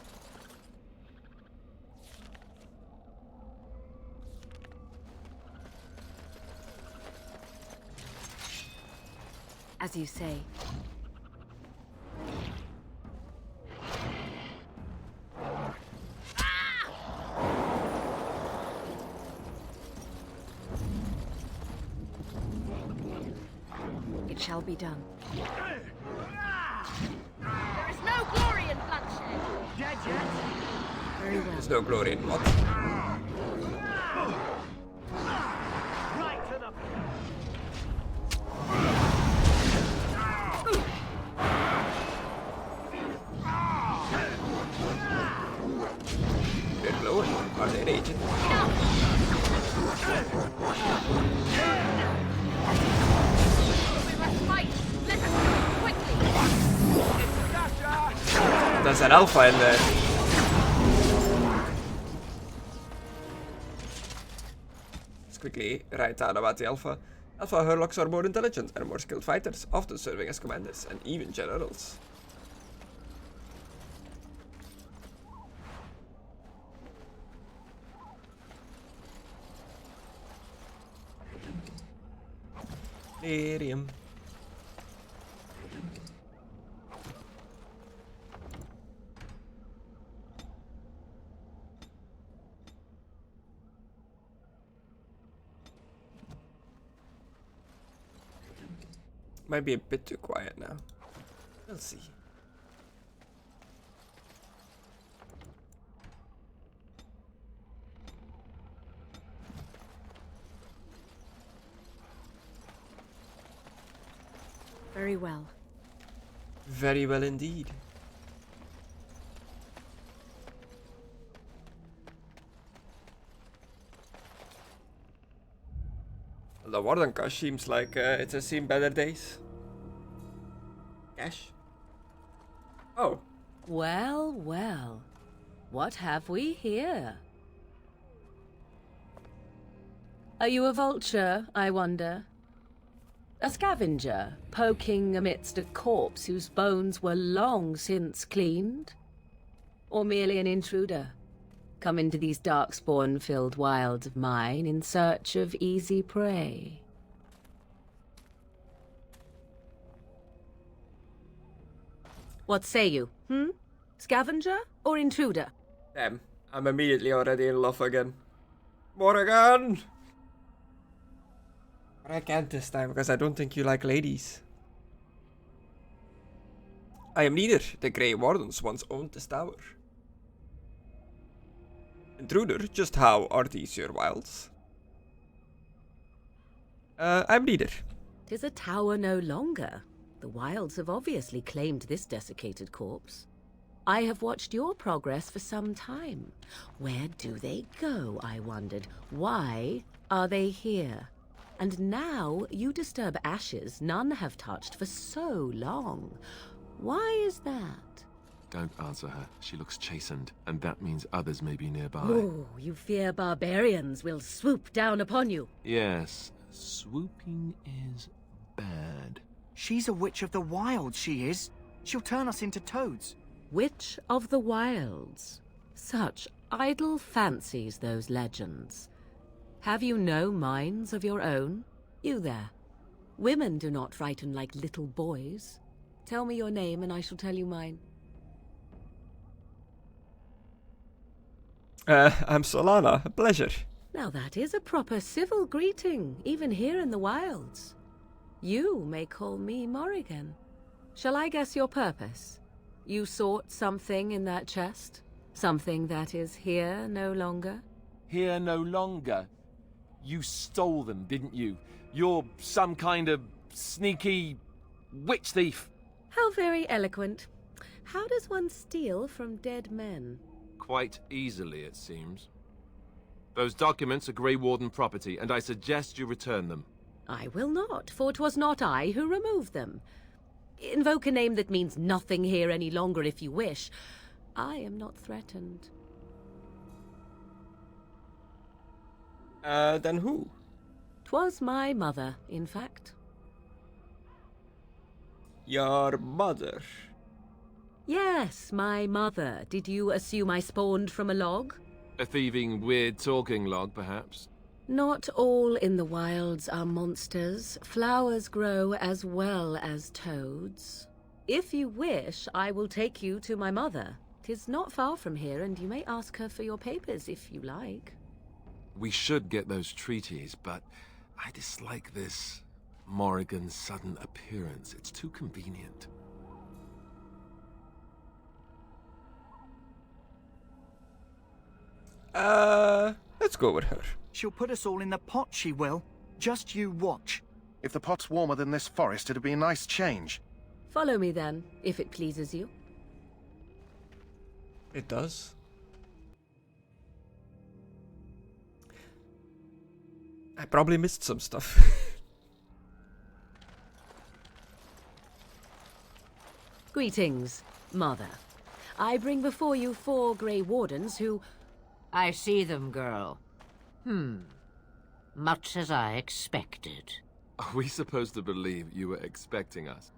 As you say. It shall be done. There is no glory in bloodshed. Dead yet? Very well. There's no glory in what? Right to the... They're glowing. Are they raging? We must fight. Let us do it quickly. There's an alpha in there. Let's quickly write down about the alpha. Alpha Hurlocks are more intelligent and more skilled fighters, often serving as commanders and even generals. Lyrium. might be a bit too quiet now. We'll see. Very well. Very well indeed. The Wardenka seems like it has seen better days. Cash. Oh. Well, well. What have we here? Are you a vulture, I wonder? A scavenger, poking amidst a corpse whose bones were long since cleaned? Or merely an intruder, come into these darkspawn-filled wilds of mine in search of easy prey? What say you, Scavenger or intruder? Damn, I'm immediately already in love again. Morrigan! But I can't this time, because I don't think you like ladies. I am neither. The Grey Wardens once owned this tower. Intruder, just how are these your wilds? I'm neither. 'Tis a tower no longer. The wilds have obviously claimed this desiccated corpse. I have watched your progress for some time. Where do they go, I wondered? Why are they here? And now you disturb ashes none have touched for so long. Why is that? Don't answer her. She looks chastened, and that means others may be nearby. Oh, you fear barbarians will swoop down upon you. Yes, swooping is bad. She's a witch of the wild, she is. She'll turn us into toads. Witch of the Wilds. Such idle fancies, those legends. Have you no minds of your own? You there. Women do not frighten like little boys. Tell me your name and I shall tell you mine. I'm Solana. A pleasure. Now that is a proper civil greeting, even here in the wilds. You may call me Morrigan. Shall I guess your purpose? You sought something in that chest? Something that is here no longer? Here no longer? You stole them, didn't you? You're some kind of sneaky witch thief. How very eloquent. How does one steal from dead men? Quite easily, it seems. Those documents are Grey Warden property, and I suggest you return them. I will not, for 'twas not I who removed them. Invoke a name that means nothing here any longer if you wish. I am not threatened. Then who? 'Twas my mother, in fact. Your mother? Yes, my mother. Did you assume I spawned from a log? A thieving, weird-talking log, perhaps? Not all in the wilds are monsters. Flowers grow as well as toads. If you wish, I will take you to my mother. 'Tis not far from here, and you may ask her for your papers if you like. We should get those treaties, but I dislike this Morrigan's sudden appearance. It's too convenient. Let's go with her. She'll put us all in the pot, she will. Just you watch. If the pot's warmer than this forest, it'd be a nice change. Follow me then, if it pleases you. It does. I probably missed some stuff. Greetings, Mother. I bring before you 4 Grey Wardens who... I see them, girl. Much as I expected. Are we supposed to believe you were expecting us?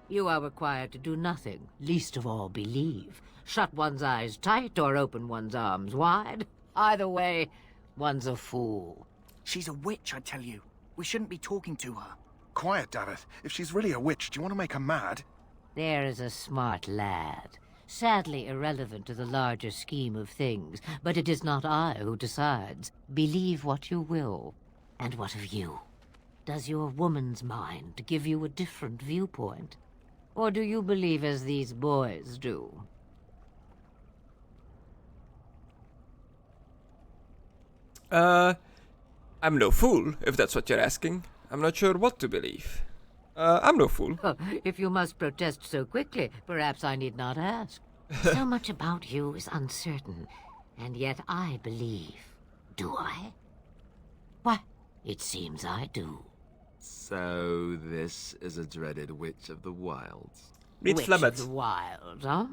You are required to do nothing, least of all believe. Shut one's eyes tight or open one's arms wide. Either way, one's a fool. She's a witch, I tell you. We shouldn't be talking to her. Quiet, Davith. If she's really a witch, do you want to make her mad? There is a smart lad. Sadly irrelevant to the larger scheme of things, but it is not I who decides. Believe what you will. And what of you? Does your woman's mind give you a different viewpoint? Or do you believe as these boys do? I'm no fool, if that's what you're asking. I'm not sure what to believe. I'm no fool. If you must protest so quickly, perhaps I need not ask. So much about you is uncertain, and yet I believe. Do I? Why, it seems I do. So this is a dreaded witch of the wilds. Meet Witch Flemeth. of the Wilds, huh?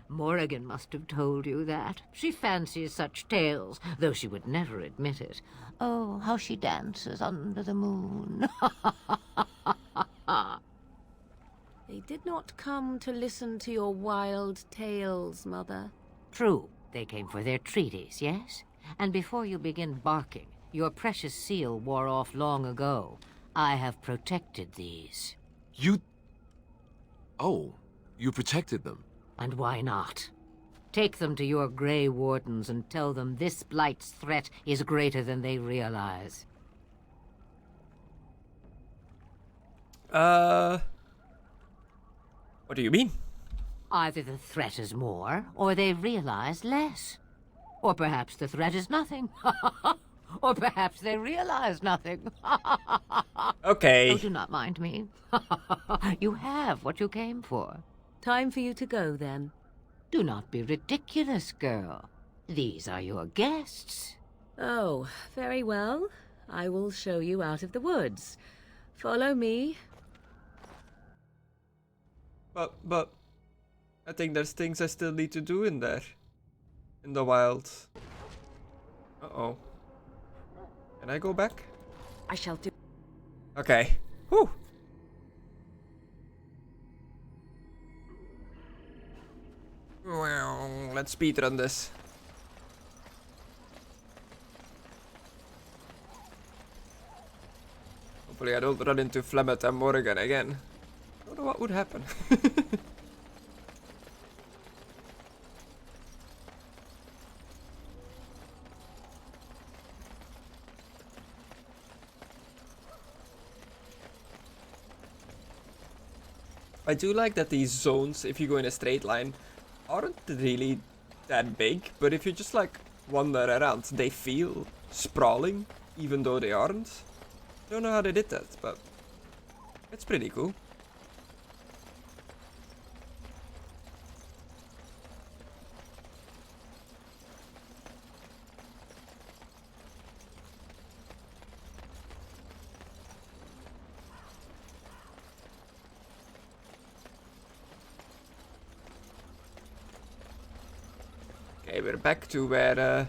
Morrigan must have told you that. She fancies such tales, though she would never admit it. Oh, how she dances under the moon. They did not come to listen to your wild tales, Mother. True, they came for their treaties, yes? And before you begin barking, your precious seal wore off long ago. I have protected these. You... Oh, you protected them. And why not? Take them to your Grey Wardens and tell them this blight's threat is greater than they realize. What do you mean? Either the threat is more, or they realize less. Or perhaps the threat is nothing. Or perhaps they realize nothing. Okay. Oh, do not mind me. You have what you came for. Time for you to go, then. Do not be ridiculous, girl. These are your guests. Oh, very well. I will show you out of the woods. Follow me. But... I think there's things I still need to do in there. In the wild. Uh-oh. Can I go back? I shall do. Okay. Whew. Well, let's speedrun this. Hopefully I don't run into Flemeth and Morrigan again. I don't know what would happen. I do like that these zones, if you go in a straight line, aren't really that big, but if you just like wander around, they feel sprawling, even though they aren't. I don't know how they did that, but it's pretty cool. Okay, we're back to where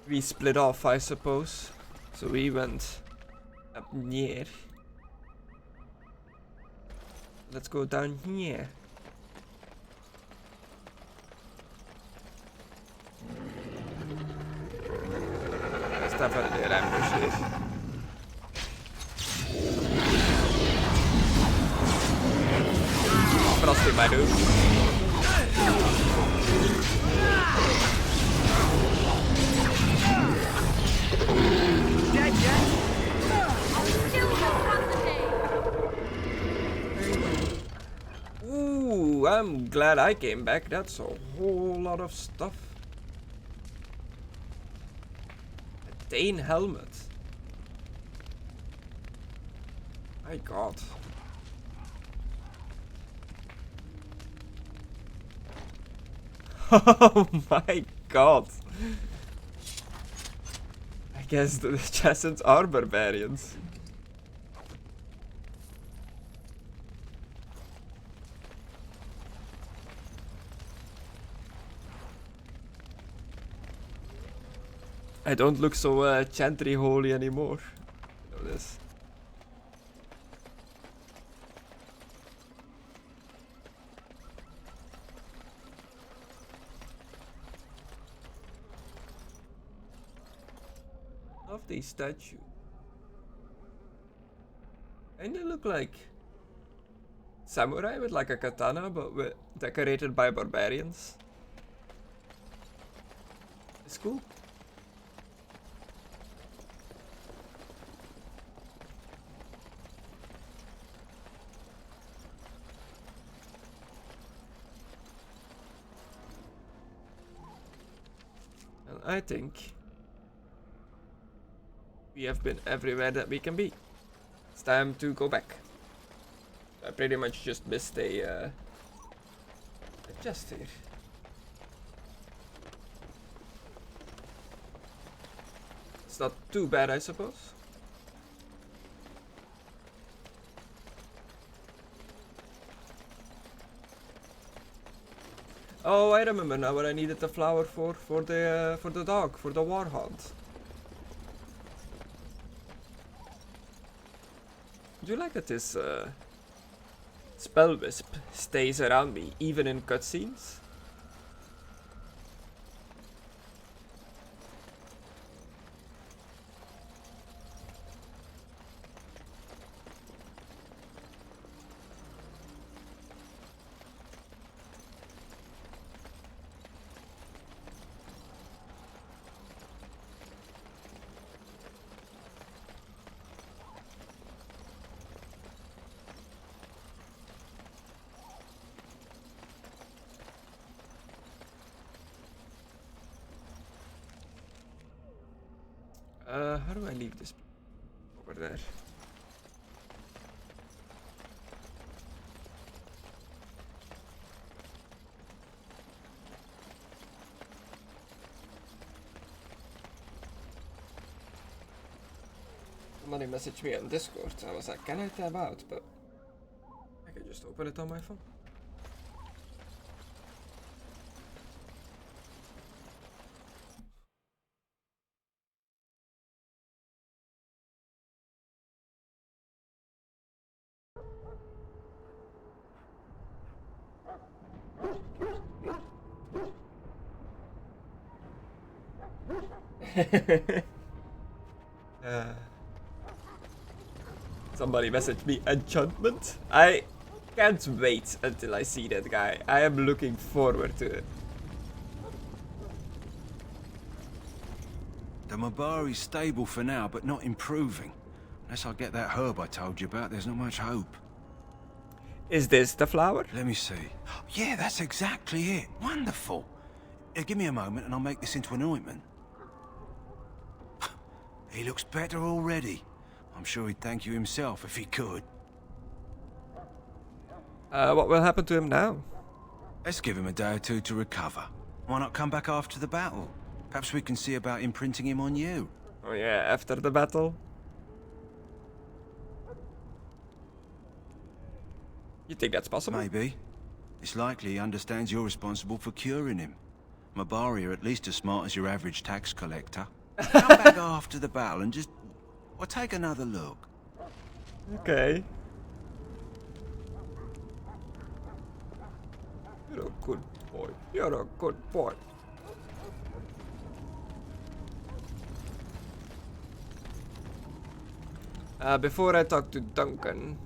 we split off, I suppose. So we went up here. Let's go down here. There's definitely an ambush here. Frosty, my dude. Ooh, I'm glad I came back. That's a whole lot of stuff. A Dane helmet. My god. Oh my god. I guess the Chessons are barbarians. I don't look so chantry holy anymore. You know this. Of the statue. And they look like samurai with like a katana, but decorated by barbarians. It's cool. I think we have been everywhere that we can be. It's time to go back. I pretty much just missed a chest here. It's not too bad, I suppose. Oh, I remember now what I needed the flower for the dog, for the warhound. Do you like that this spell wisp stays around me even in cutscenes? How do I leave this over there? Somebody messaged me on Discord. I was like, can I tab out? But I can just open it on my phone. Somebody messaged me enchantment. I can't wait until I see that guy. I am looking forward to it. The Mabari's stable for now, but not improving. Unless I get that herb I told you about, there's not much hope. Is this the flower? Let me see. Yeah, that's exactly it. Wonderful. Give me a moment and I'll make this into an ointment. He looks better already. I'm sure he'd thank you himself if he could. What will happen to him now? Let's give him a day or two to recover. Why not come back after the battle? Perhaps we can see about imprinting him on you. Oh yeah, after the battle. You think that's possible? Maybe. It's likely he understands you're responsible for curing him. Mabari are at least as smart as your average tax collector. Come back after the battle and just... well, take another look. Okay. You're a good boy. You're a good boy. Before I talk to Duncan,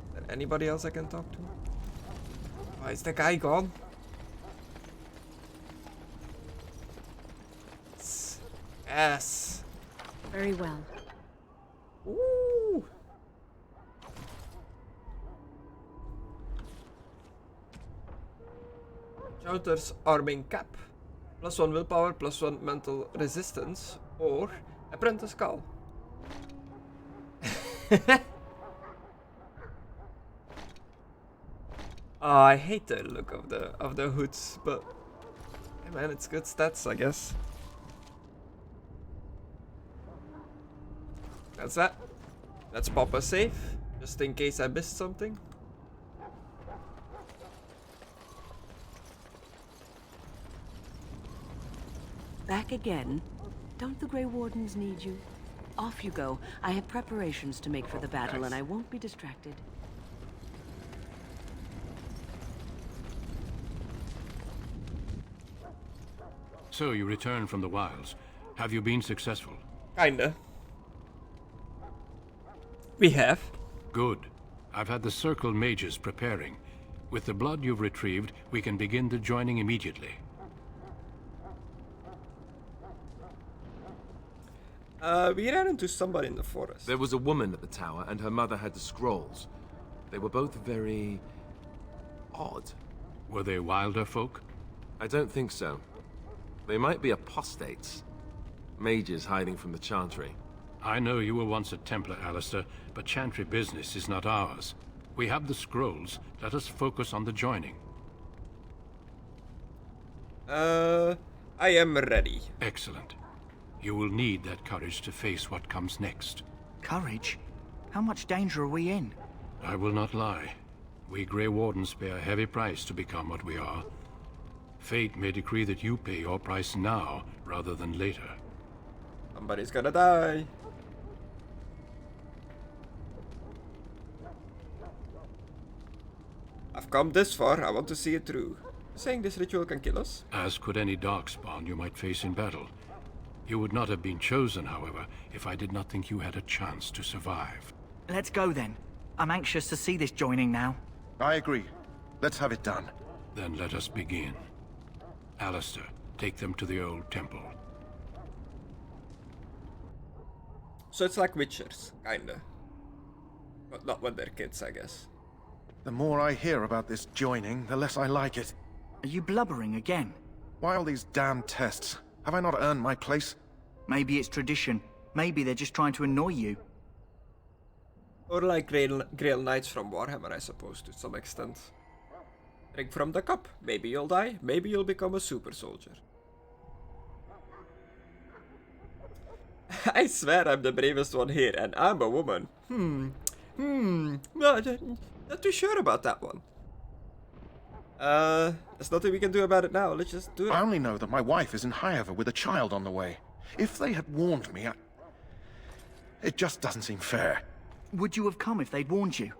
is there anybody else I can talk to? Why is the guy gone? Yes. Very well. Ooh. Shelter's arming cap. +1 willpower, +1 mental resistance, or apprentice skull. Oh, I hate the look of the hoods, but hey man, it's good stats, I guess. That's that. Let's pop a save, just in case I missed something. Back again? Don't the Grey Wardens need you? Off you go. I have preparations to make for the battle, nice. and I won't be distracted. So you returned from the wilds. Have you been successful? Kinda. We have. Good. I've had the Circle mages preparing. With the blood you've retrieved, we can begin the joining immediately. We ran into somebody in the forest. There was a woman at the tower, and her mother had the scrolls. They were both very... odd. Were they wilder folk? I don't think so. They might be apostates. Mages hiding from the Chantry. I know you were once a Templar, Alistair, but Chantry business is not ours. We have the scrolls. Let us focus on the joining. I am ready. Excellent. You will need that courage to face what comes next. Courage? How much danger are we in? I will not lie. We Grey Wardens pay a heavy price to become what we are. Fate may decree that you pay your price now, rather than later. Somebody's gonna die. I've come this far, I want to see it through. You're saying this ritual can kill us? As could any darkspawn you might face in battle. You would not have been chosen, however, if I did not think you had a chance to survive. Let's go then. I'm anxious to see this joining now. I agree. Let's have it done. Then let us begin. Alistair, take them to the old temple. So it's like Witchers, kinda. But not when they're kids, I guess. The more I hear about this joining, the less I like it. Are you blubbering again? Why all these damn tests? Have I not earned my place? Maybe it's tradition. Maybe they're just trying to annoy you. Or like Grail Knights from Warhammer, I suppose, to some extent. Drink from the cup. Maybe you'll die, maybe you'll become a super soldier. I swear I'm the bravest one here, and I'm a woman. No, not too sure about that one. There's nothing we can do about it now. Let's just do it. I only know that my wife is in Highover with a child on the way. If they had warned me, it just doesn't seem fair. Would you have come if they'd warned you?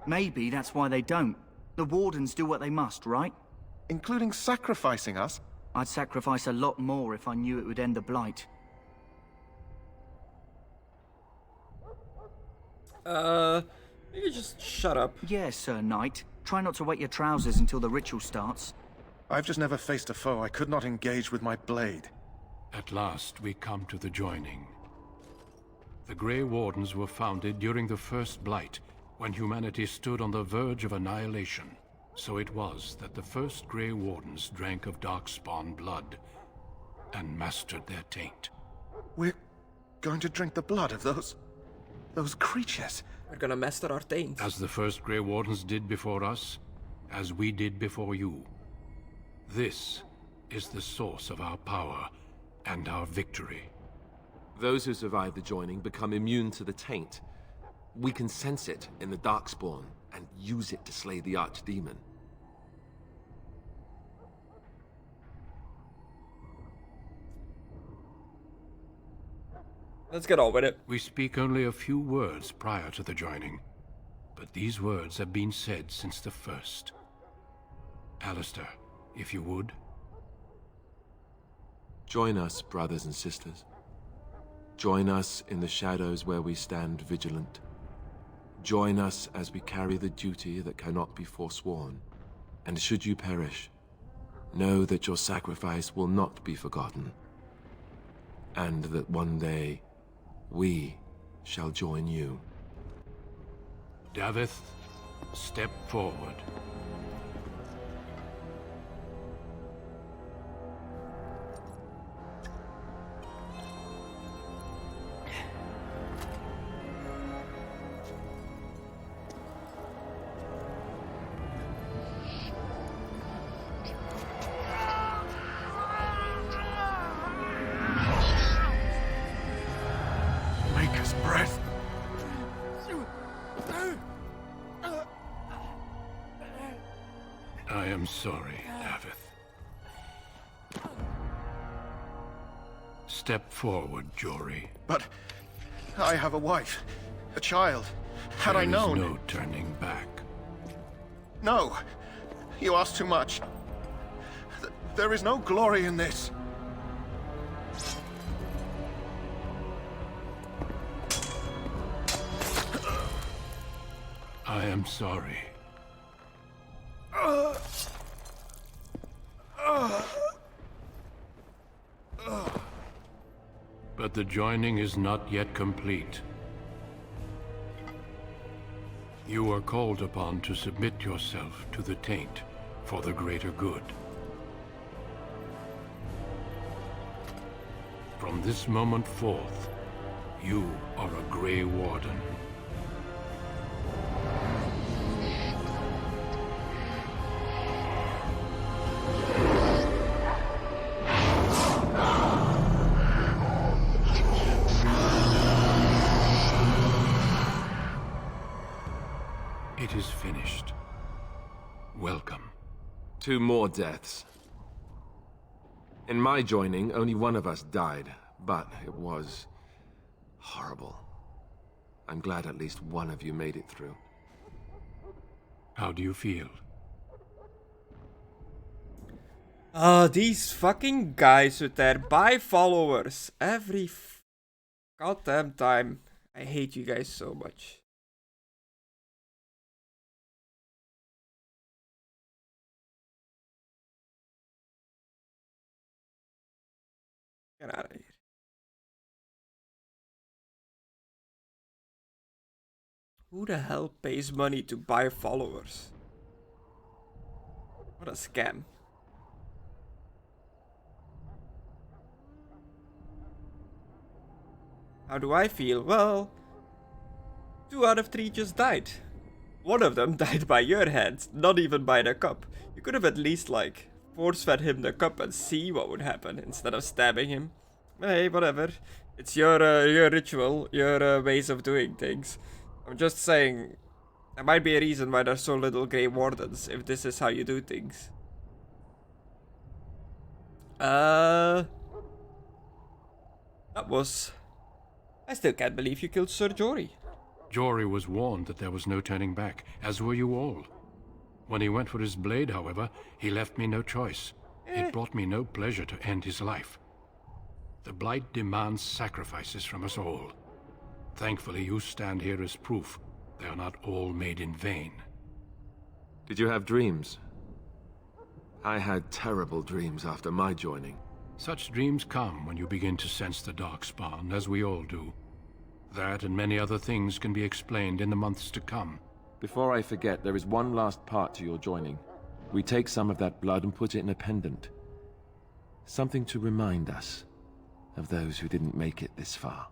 Maybe that's why they don't. The Wardens do what they must, right? Including sacrificing us? I'd sacrifice a lot more if I knew it would end the Blight. You just shut up. Yes, Sir Knight. Try not to wet your trousers until the ritual starts. I've just never faced a foe I could not engage with my blade. At last, we come to the joining. The Grey Wardens were founded during the First Blight, when humanity stood on the verge of annihilation. So it was that the first Grey Wardens drank of Darkspawn blood and mastered their taint. We're going to drink the blood of those creatures. We're gonna master our taint. As the first Grey Wardens did before us, as we did before you. This is the source of our power and our victory. Those who survive the joining become immune to the taint. We can sense it in the Darkspawn and use it to slay the Archdemon. Let's get on with it. We speak only a few words prior to the joining, but these words have been said since the first. Alistair, if you would. Join us, brothers and sisters. Join us in the shadows where we stand vigilant. Join us as we carry the duty that cannot be forsworn. And should you perish, know that your sacrifice will not be forgotten. And that one day, we shall join you. Davith, step forward. I am sorry, Davith. Step forward, Jory. But I have a wife, a child. Had I known... There is no turning back. No, you ask too much. There is no glory in this. I am sorry. But the joining is not yet complete. You are called upon to submit yourself to the taint for the greater good. From this moment forth, you are a Grey Warden. It is finished. Welcome. 2 more deaths. In my joining, only one of us died, but it was horrible. I'm glad at least one of you made it through. How do you feel? These fucking guys with their buy followers every goddamn time. I hate you guys so much. Get out of here. Who the hell pays money to buy followers? What a scam. How do I feel? Well, 2 out of 3 just died. One of them died by your hand, not even by the cup. You could have at least, like, force-fed him the cup and see what would happen instead of stabbing him. Hey, whatever. It's your ritual, your ways of doing things. I'm just saying, there might be a reason why there's so little Grey Wardens, if this is how you do things. That was... I still can't believe you killed Sir Jory. Jory was warned that there was no turning back, as were you all. When he went for his blade, however, he left me no choice. It brought me no pleasure to end his life. The Blight demands sacrifices from us all. Thankfully, you stand here as proof they are not all made in vain. Did you have dreams? I had terrible dreams after my joining. Such dreams come when you begin to sense the Darkspawn, as we all do. That and many other things can be explained in the months to come. Before I forget, there is one last part to your joining. We take some of that blood and put it in a pendant. Something to remind us of those who didn't make it this far.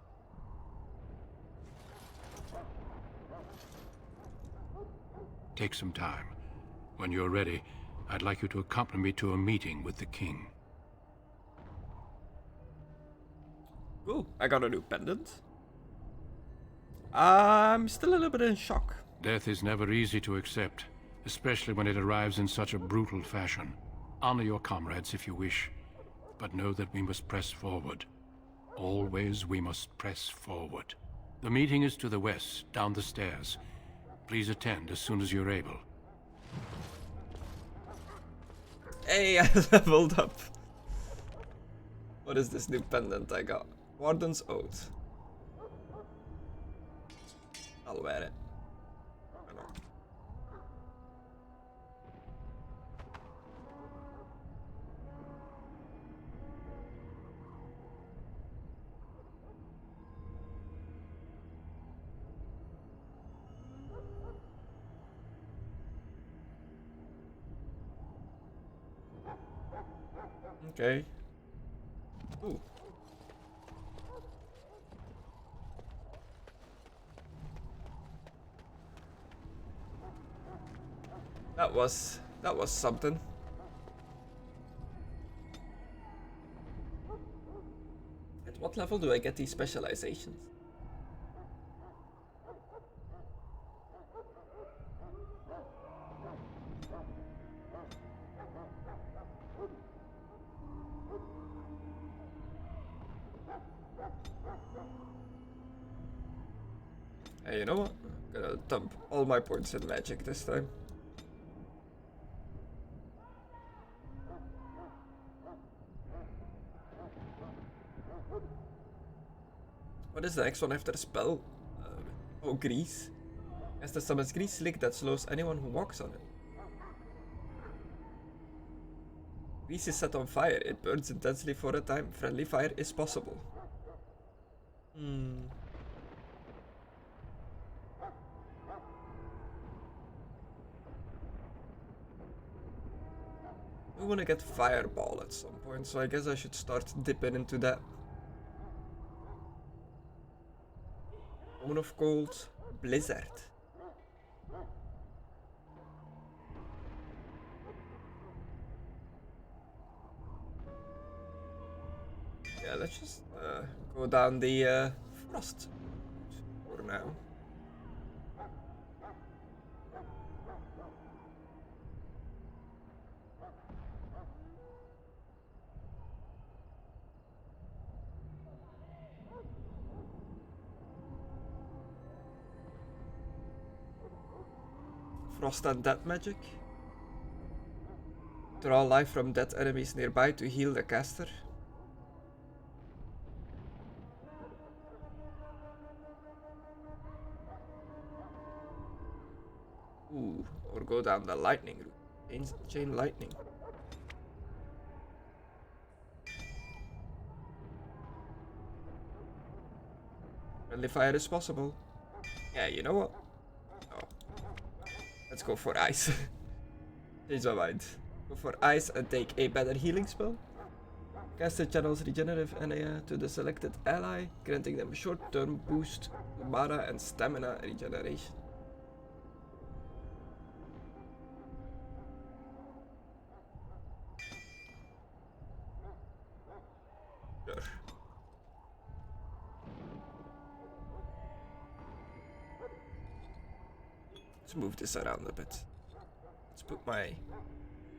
Take some time. When you're ready, I'd like you to accompany me to a meeting with the king. Cool, I got a new pendant. I'm still a little bit in shock. Death is never easy to accept, especially when it arrives in such a brutal fashion. Honor your comrades if you wish, but know that we must press forward. Always we must press forward. The meeting is to the west, down the stairs. Please attend as soon as you're able. Hey, I leveled up. What is this new pendant I got? Warden's Oath. I'll wear it. Why not? Okay. Ooh. That was something. At what level do I get these specializations? Hey, you know what? I'm gonna dump all my points in magic this time. What is the next one after the spell? Oh, grease. As the summons grease slick that slows anyone who walks on it. Grease is set on fire. It burns intensely for a time. Friendly fire is possible. I want to get fireball at some point, so I guess I should start dipping into that. Moon of Cold, Blizzard. Yeah, let's just go down the frost for now. Frost and Death Magic. Draw life from dead enemies nearby to heal the caster. Ooh, or go down the lightning route. Chain lightning. Friendly fire is possible. Yeah, you know what? Oh. Let's go for ice. Change my mind. Go for ice and take a better healing spell. Caster channels regenerative NA to the selected ally, granting them a short-term boost to mana and stamina regeneration. Sure. Let's move this around a bit. Let's put my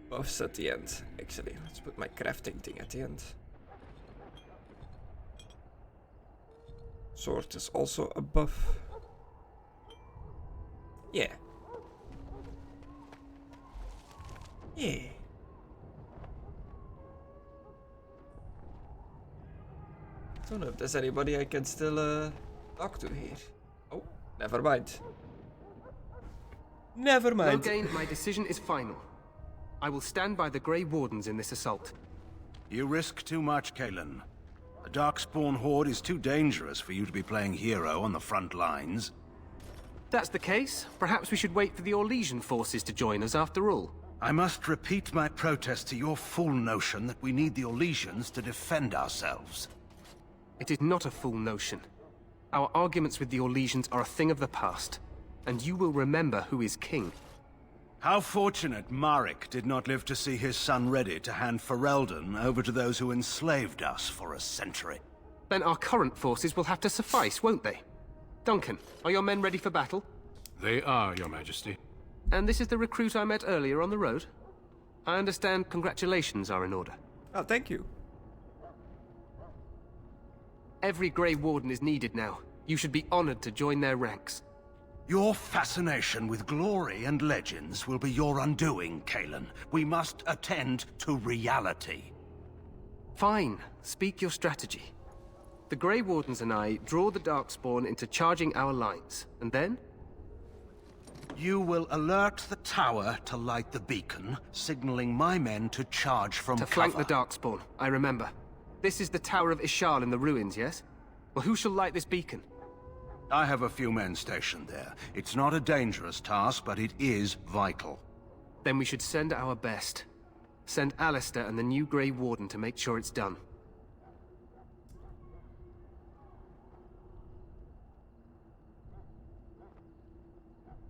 buffs at the end, actually. Let's put my crafting thing at the end. Sword is also a buff. Yeah. Yeah. I don't know if there's anybody I can still talk to here. Oh, never mind. Never mind. Loghain, my decision is final. I will stand by the Grey Wardens in this assault. You risk too much, Kalen. A Darkspawn horde is too dangerous for you to be playing hero on the front lines. If that's the case, perhaps we should wait for the Orlesian forces to join us after all. I must repeat my protest to your fool notion that we need the Orlesians to defend ourselves. It is not a fool notion. Our arguments with the Orlesians are a thing of the past, and you will remember who is king. How fortunate Marek did not live to see his son ready to hand Ferelden over to those who enslaved us for a century. Then our current forces will have to suffice, won't they? Duncan, are your men ready for battle? They are, Your Majesty. And this is the recruit I met earlier on the road? I understand congratulations are in order. Oh, thank you. Every Grey Warden is needed now. You should be honored to join their ranks. Your fascination with glory and legends will be your undoing, Kalen. We must attend to reality. Fine. Speak your strategy. The Grey Wardens and I draw the Darkspawn into charging our lines, and then? You will alert the tower to light the beacon, signaling my men to charge from cover. To flank the Darkspawn, I remember. This is the Tower of Ishal in the ruins, yes? Well, who shall light this beacon? I have a few men stationed there. It's not a dangerous task, but it is vital. Then we should send our best. Send Alistair and the new Grey Warden to make sure it's done.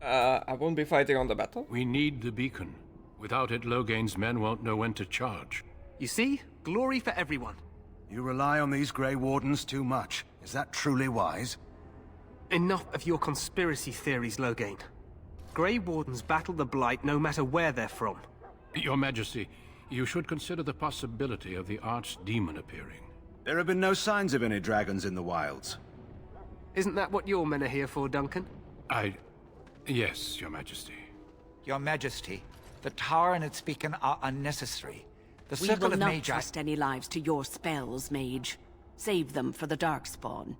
I won't be fighting on the battle. We need the beacon. Without it, Loghain's men won't know when to charge. You see? Glory for everyone. You rely on these Grey Wardens too much. Is that truly wise? Enough of your conspiracy theories, Loghain. Grey Wardens battle the Blight no matter where they're from. Your Majesty, you should consider the possibility of the Archdemon appearing. There have been no signs of any dragons in the wilds. Isn't that what your men are here for, Duncan? Yes, Your Majesty. Your Majesty, the tower and its beacon are unnecessary. The We circle will of not Magi... trust any lives to your spells, Mage. Save them for the Darkspawn.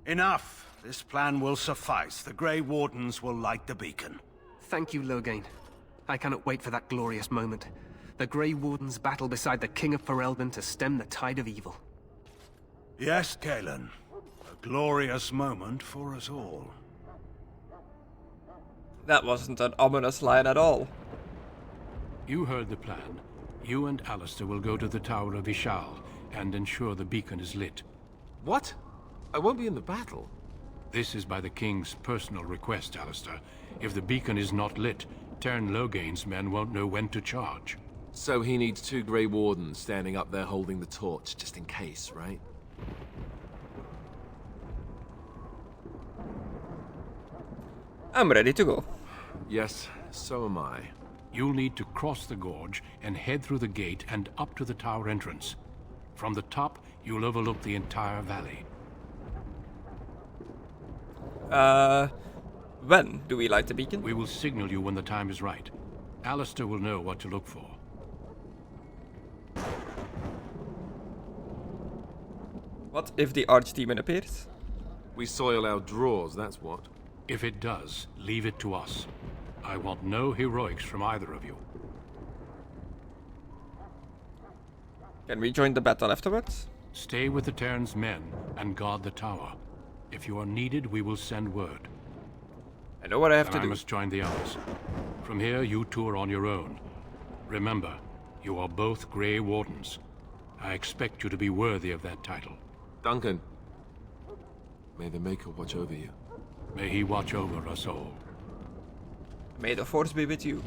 Enough. This plan will suffice. The Grey Wardens will light the beacon. Thank you, Loghain. I cannot wait for that glorious moment. The Grey Wardens battle beside the King of Ferelden to stem the tide of evil. Yes, Kalen. A glorious moment for us all. That wasn't an ominous line at all. You heard the plan. You and Alistair will go to the Tower of Ishal and ensure the beacon is lit. What? I won't be in the battle. This is by the King's personal request, Alistair. If the beacon is not lit, Tern Logain's men won't know when to charge. So he needs 2 Grey Wardens standing up there holding the torch, just in case, right? I'm ready to go. Yes, so am I. You'll need to cross the gorge and head through the gate and up to the tower entrance. From the top, you'll overlook the entire valley. When do we light the beacon? We will signal you when the time is right. Alistair will know what to look for. What if the Archdemon appears? We soil our drawers, that's what. If it does, leave it to us. I want no heroics from either of you. Can we join the battle afterwards? Stay with the Terran's men and guard the tower. If you are needed, we will send word. I know what I have to I do. must join the others. From here, you two are on your own. Remember, you are both Grey Wardens. I expect you to be worthy of that title. Duncan, may the Maker watch over you. May he watch over us all. May the Force be with you.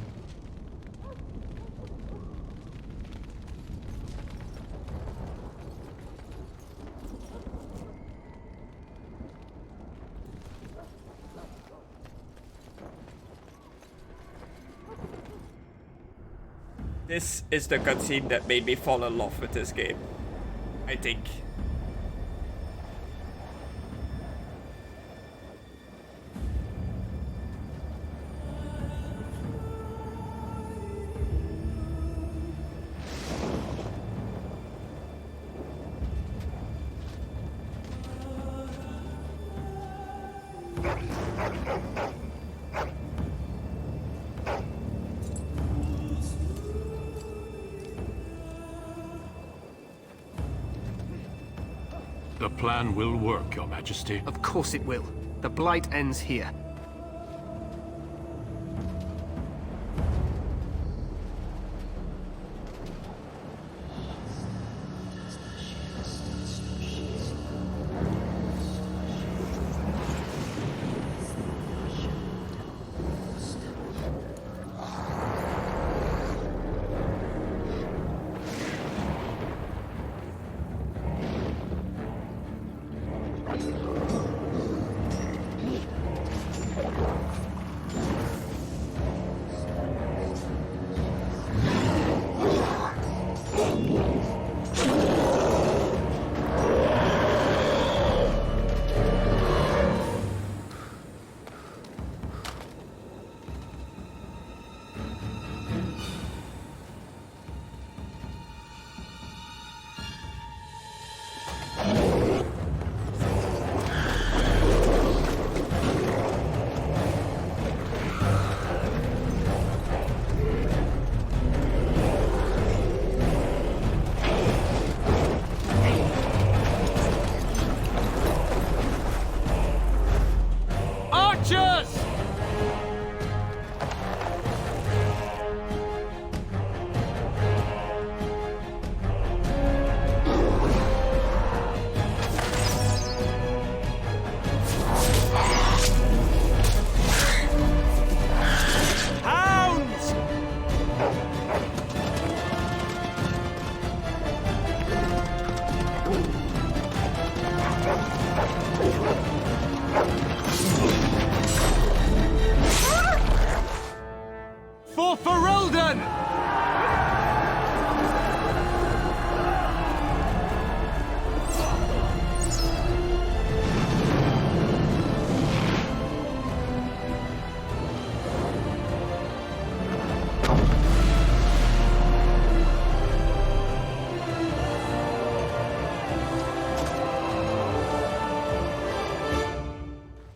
This is the cutscene that made me fall in love with this game, I think. The plan will work, Your Majesty. Of course it will. The Blight ends here.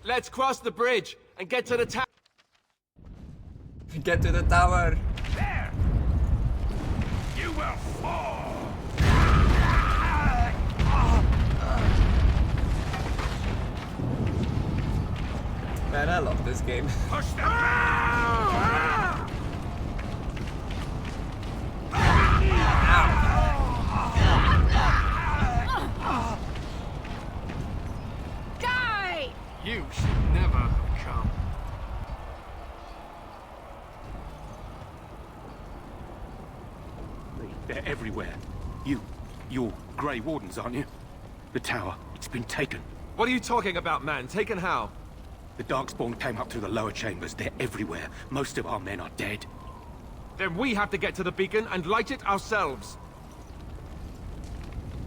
Let's cross the bridge and get to the tower. Get to the tower. There! You will fall! Man, I love this game. Push them Guy! You You're Grey Wardens, aren't you? The tower, it's been taken. What are you talking about, man? Taken how? The Darkspawn came up through the lower chambers. They're everywhere. Most of our men are dead. Then we have to get to the beacon and light it ourselves.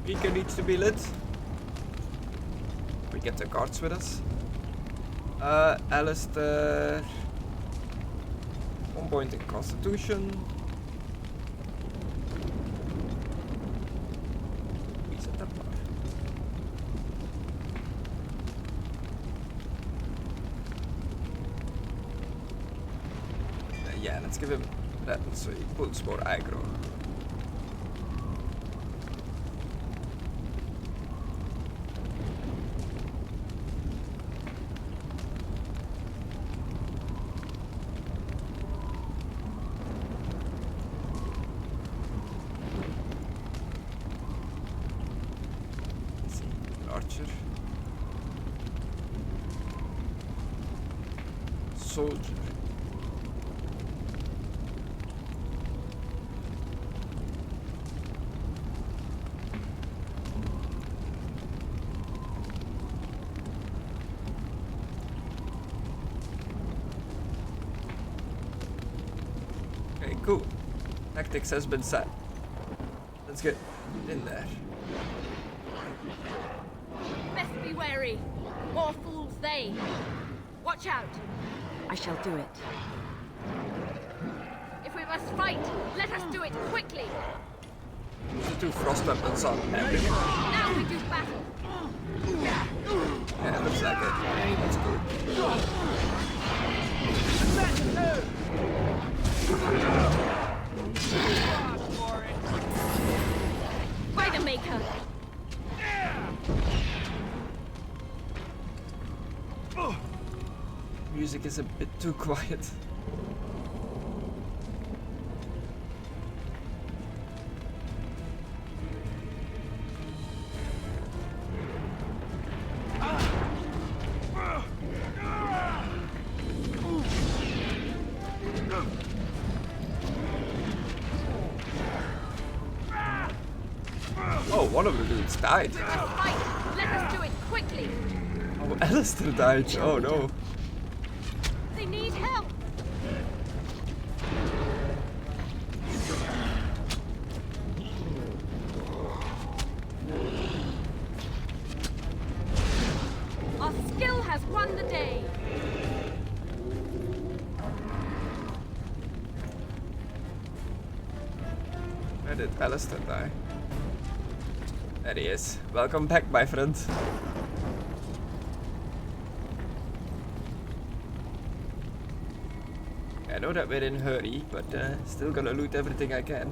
Beacon needs to be lit. We get the guards with us. Alistair. 1 point in Constitution. Wie is het dat maar? Yeah, let's give him that so he pulls more aggro. Archer. Soldier. Okay, cool. Tactics has been set. Let's get in there. Best be wary. More fools they. Watch out. I shall do it. If we must fight, let us do it quickly. The 2 frost weapons on everyone. Now we do battle. Yeah, looks like it. That's good. By the Maker. Music is a bit too quiet. Oh, one of the dudes died. Fight. Let us do it quickly. Oh, Alistair died. Oh no. They need help. Our skill has won the day. Where did Alistair die? There he is. Welcome back, my friend. I know that we're in a hurry, but still gonna loot everything I can.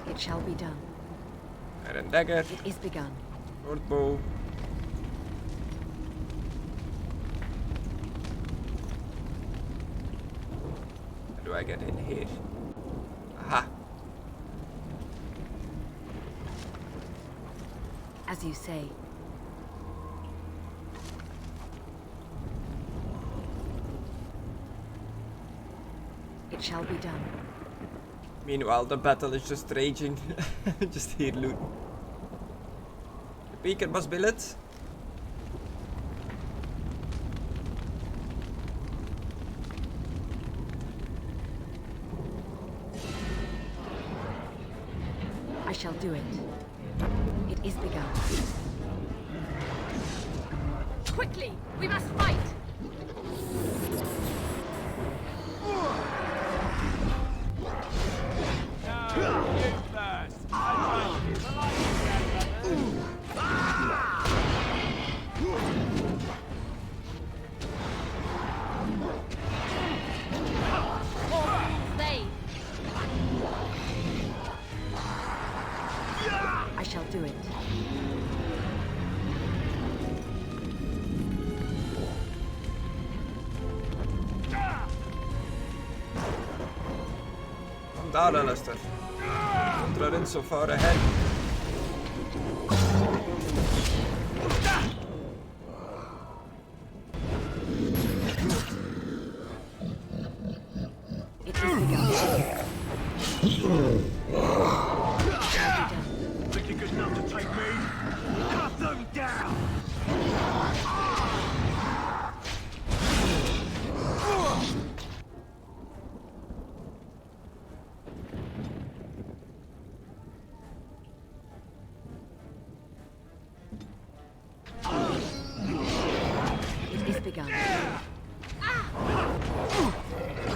It shall be done. Iron dagger. It is begun. Short bow. How do I get in here? Aha. As you say. It shall be done. Meanwhile, the battle is just raging. Just here loot. The beacon must be lit. I shall do it. It is begun. Quickly, we must fight. I shall do it. Come down, Alistair. Don't run in so far ahead. Think you're good enough to take me? Cut them down! It is begun.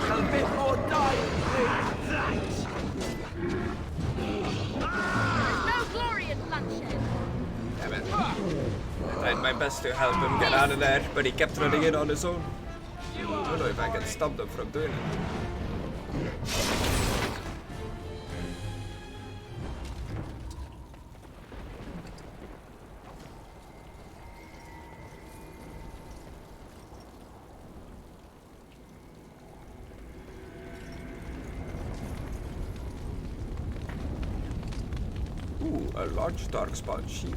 A bit more dying, please! No glory in bloodshed. Damn it. I tried my best to help him get out of there, but he kept running in on his own. I don't know if I can stop them from doing it. Ooh, a large darkspawn shield.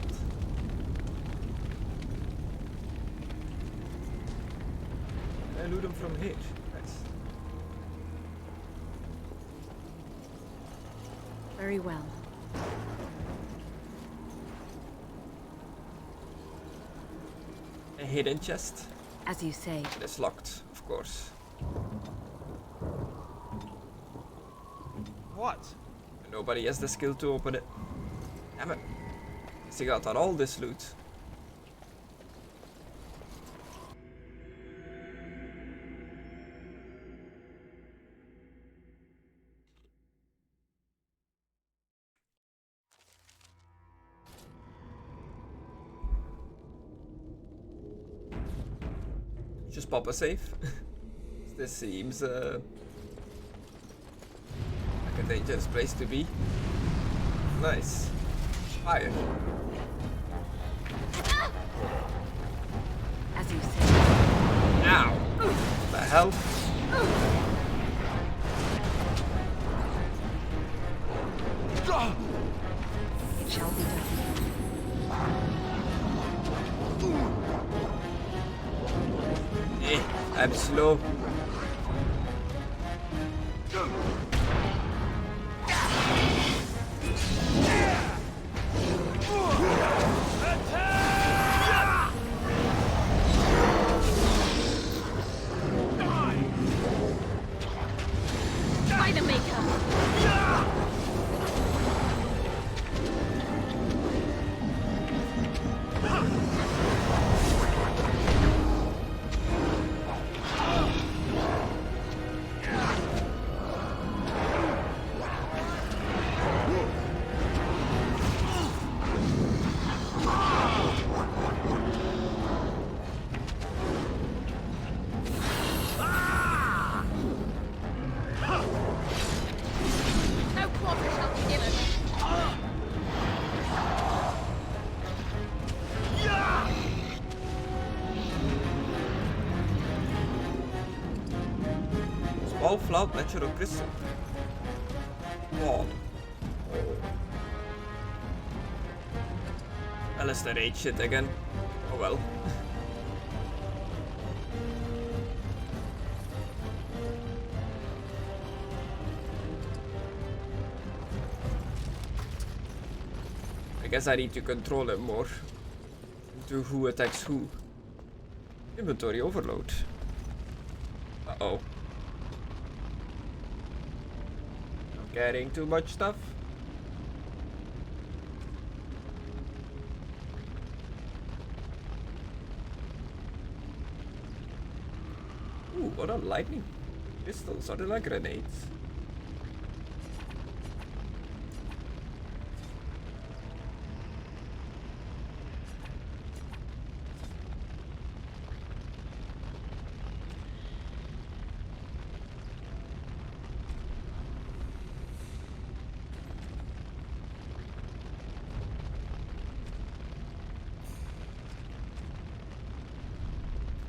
I loot them from here. Nice. Very well. A hidden chest. As you say. It's locked, of course. What? Nobody has the skill to open it. Damn it. Guess he got all this loot. Just pop a safe. This seems like a dangerous place to be. Nice. Fire. As you say. Ow! What the hell? It shall be done. I'm slow. All flout natural crystal. Wall. Alistair ate shit again. Oh well. I guess I need to control him more. To who attacks who. Inventory overload. Uh-oh. Carrying too much stuff. Ooh, what a lightning pistols. Are they like grenades?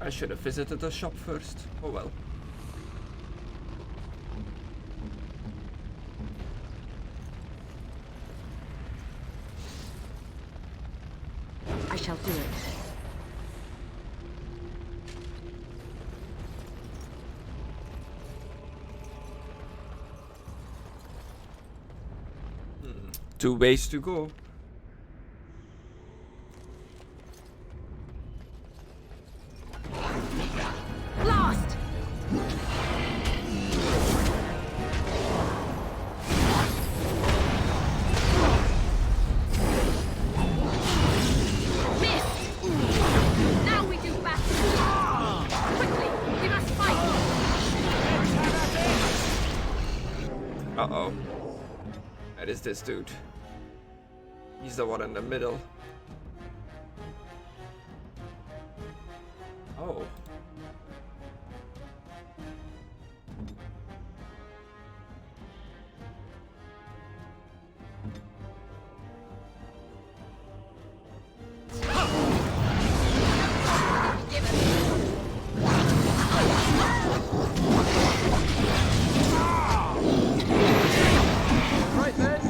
I should have visited the shop first. Oh well. I shall do it. 2 ways to go. Blast! Now we do battle! Quickly! We must fight! Uh-oh. That is this dude. He's the one in the middle. Oh. Right then.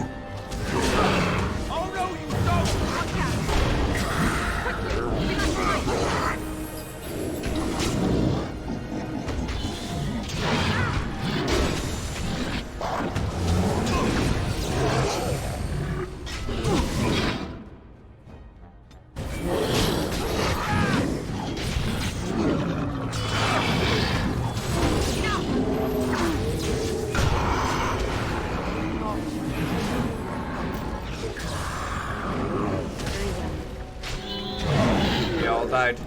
Oh no, you We all died.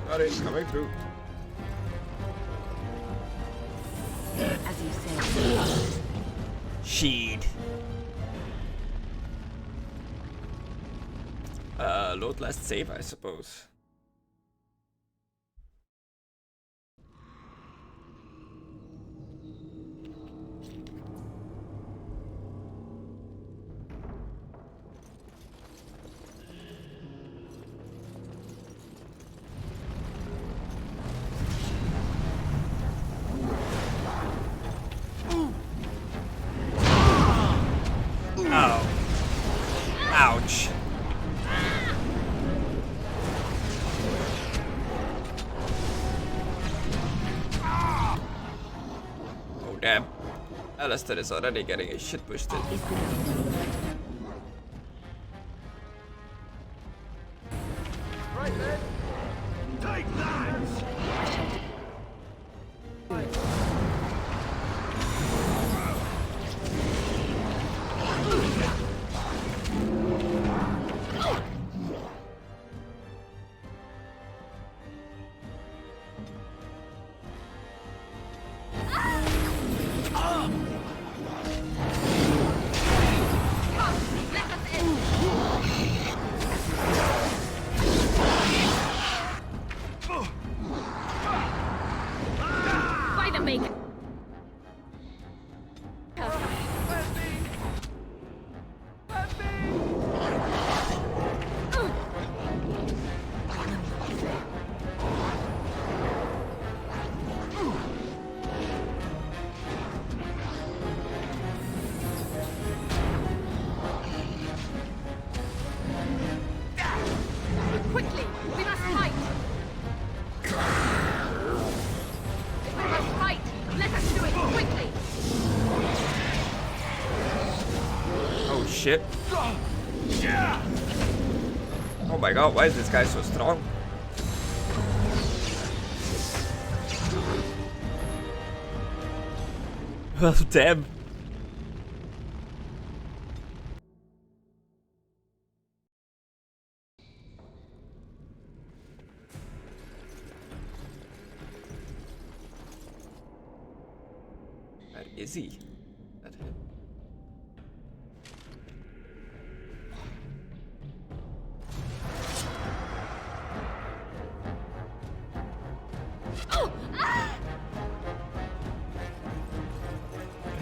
Got it, coming through. As you say. Sheed. Load last save, I suppose. Oh. Ouch. Oh damn. Alistair is already getting his shit pushed in. Right then. Take that! By the maker! Quickly! We must fight! We must fight! Let us do it quickly! Oh shit. Oh my god, why is this guy so strong? Well, damn. Where is he? That him?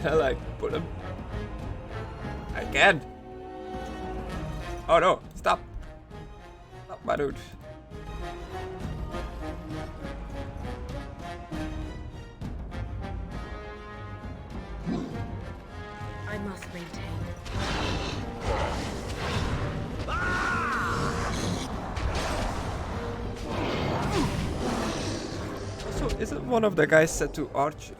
Can I like pull him? I can. Oh no! Stop! Stop, my dude. I must maintain. Isn't one of the guys set to archer?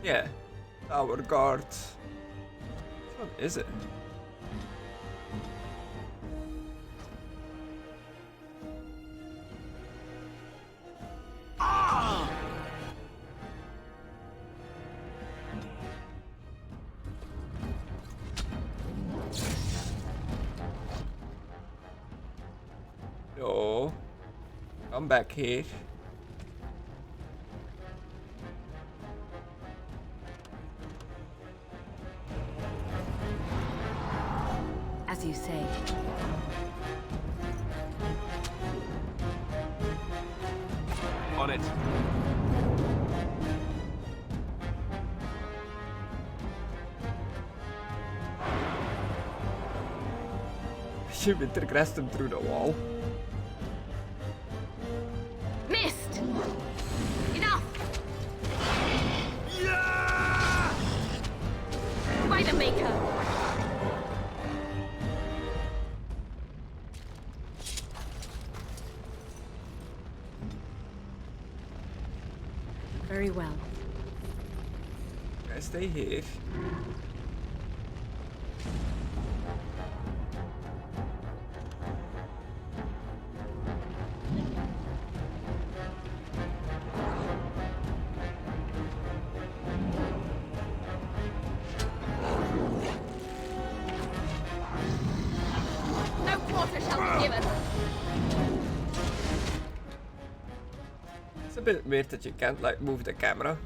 Yeah. Tower guard. Which one is it? No. Come back here. As you say. On it. Should we regress them through the wall? Missed! Enough! Spider-Maker! Very well. Guys, stay here. No quarter shall be given! It's a bit weird that you can't like move the camera.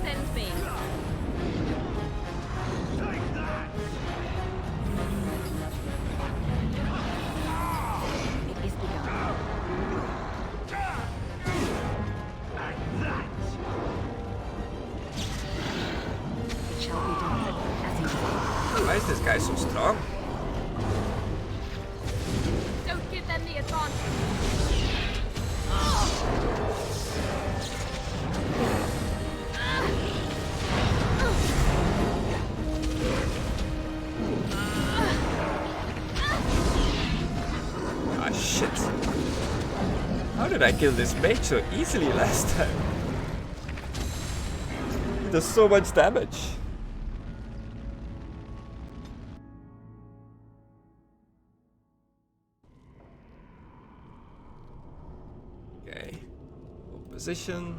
Send me! It is begun. It shall be done. As you say. Why is this guy so strong? Don't give them the advantage! Ah shit. How did I kill this mage so easily last time? He does so much damage. Okay. Hold position.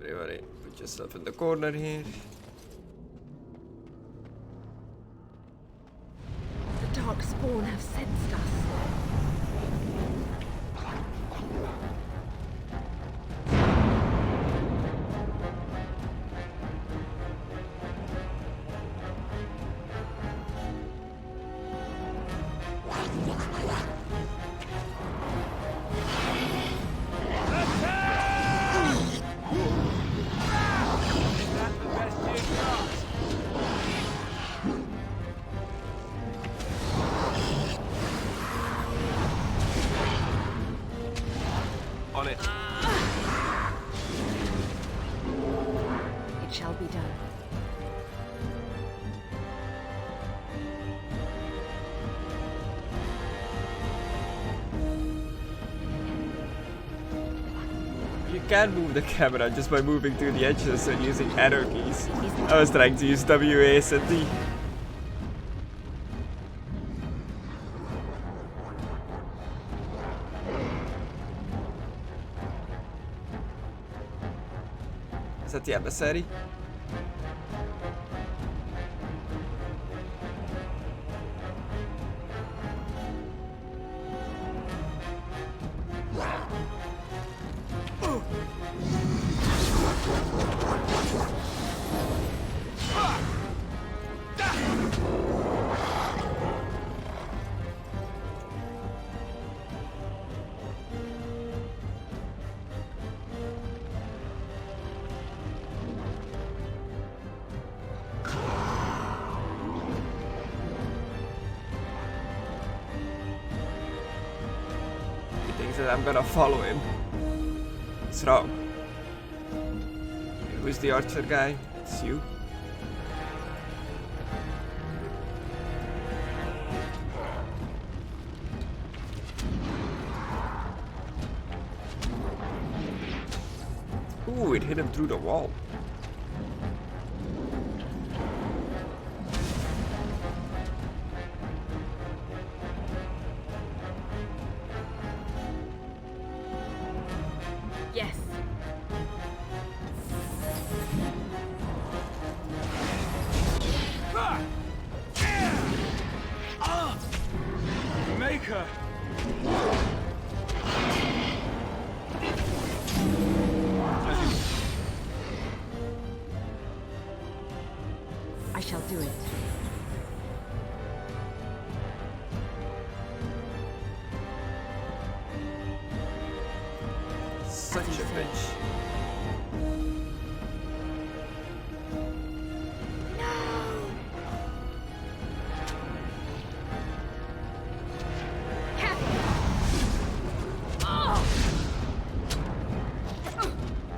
Everybody put yourself in the corner here. The dark spawn have sensed us. On it. It shall be done. You can move the camera just by moving to the edges and using arrow keys. I was trying to use W, A, S, and D. Is that the emissary? thinks that I'm gonna follow him. It's wrong. Okay, who's the archer guy? It's you. Ooh, it hit him through the wall. Yes. Maker! I shall do it. Such a bitch.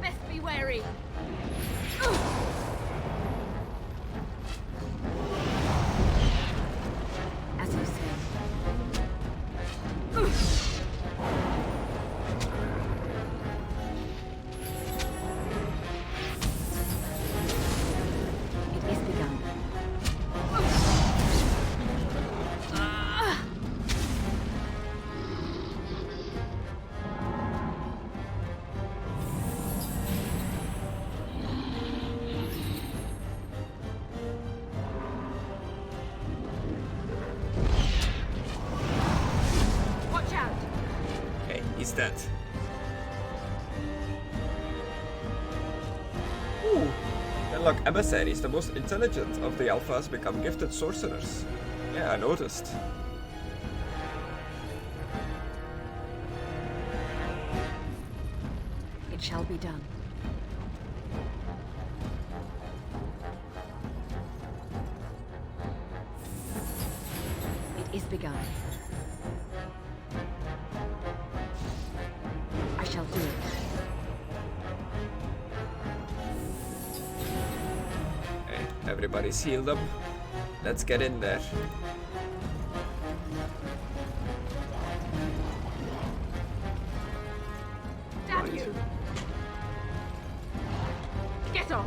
Best be wary. As you say. It is begun. Watch out. Okay, he's dead. Ooh. Unlock emissaries. The most intelligent of the alphas become gifted sorcerers. Yeah, I noticed. It shall be done. It is begun. I shall do it. Okay, everybody's healed up. Let's get in there. Damn you. Get off.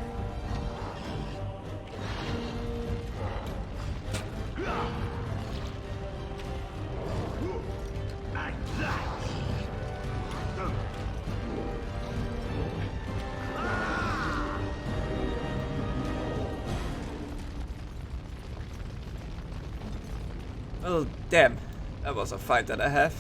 Well, damn. That was a fight and a half.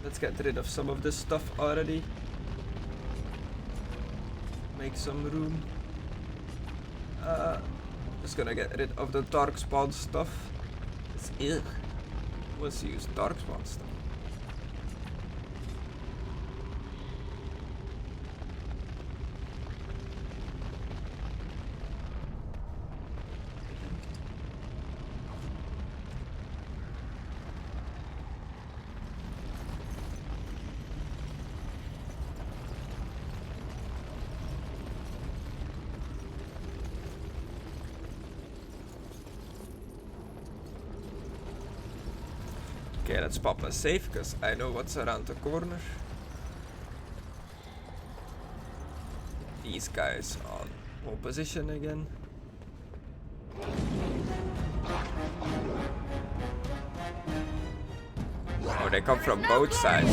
Let's get rid of some of this stuff already. Make some room. Just gonna get rid of the darkspawn stuff. It's ugh. Who wants to use darkspawn stuff? Okay, let's pop a safe, because I know what's around the corner. These guys on pole position again. Oh, they come from both sides.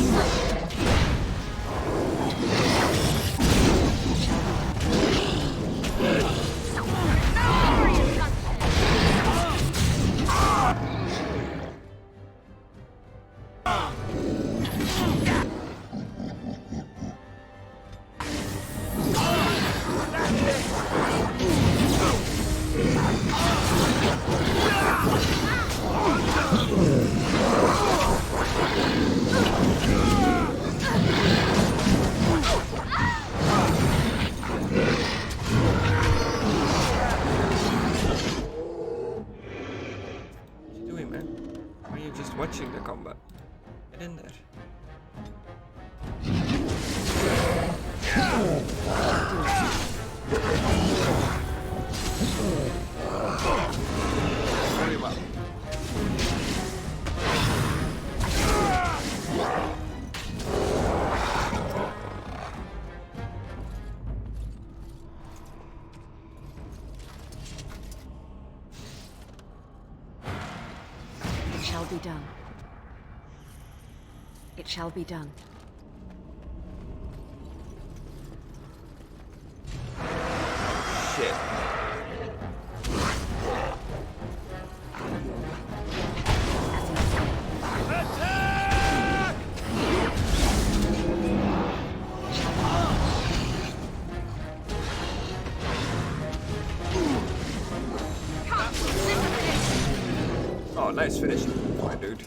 Very well. It shall be done. It shall be done. Shit. Oh, nice finish, my dude.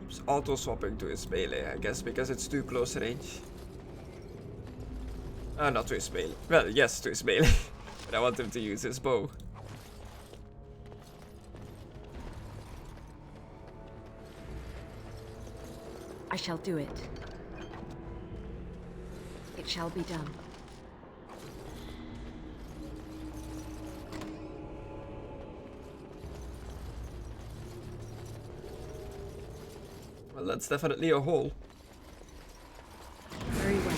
Keeps auto-swapping to his melee, I guess, because it's too close range. Not to his melee. Well, yes, to his melee. But I want him to use his bow. I shall do it. It shall be done. Well, that's definitely a hole. Very well.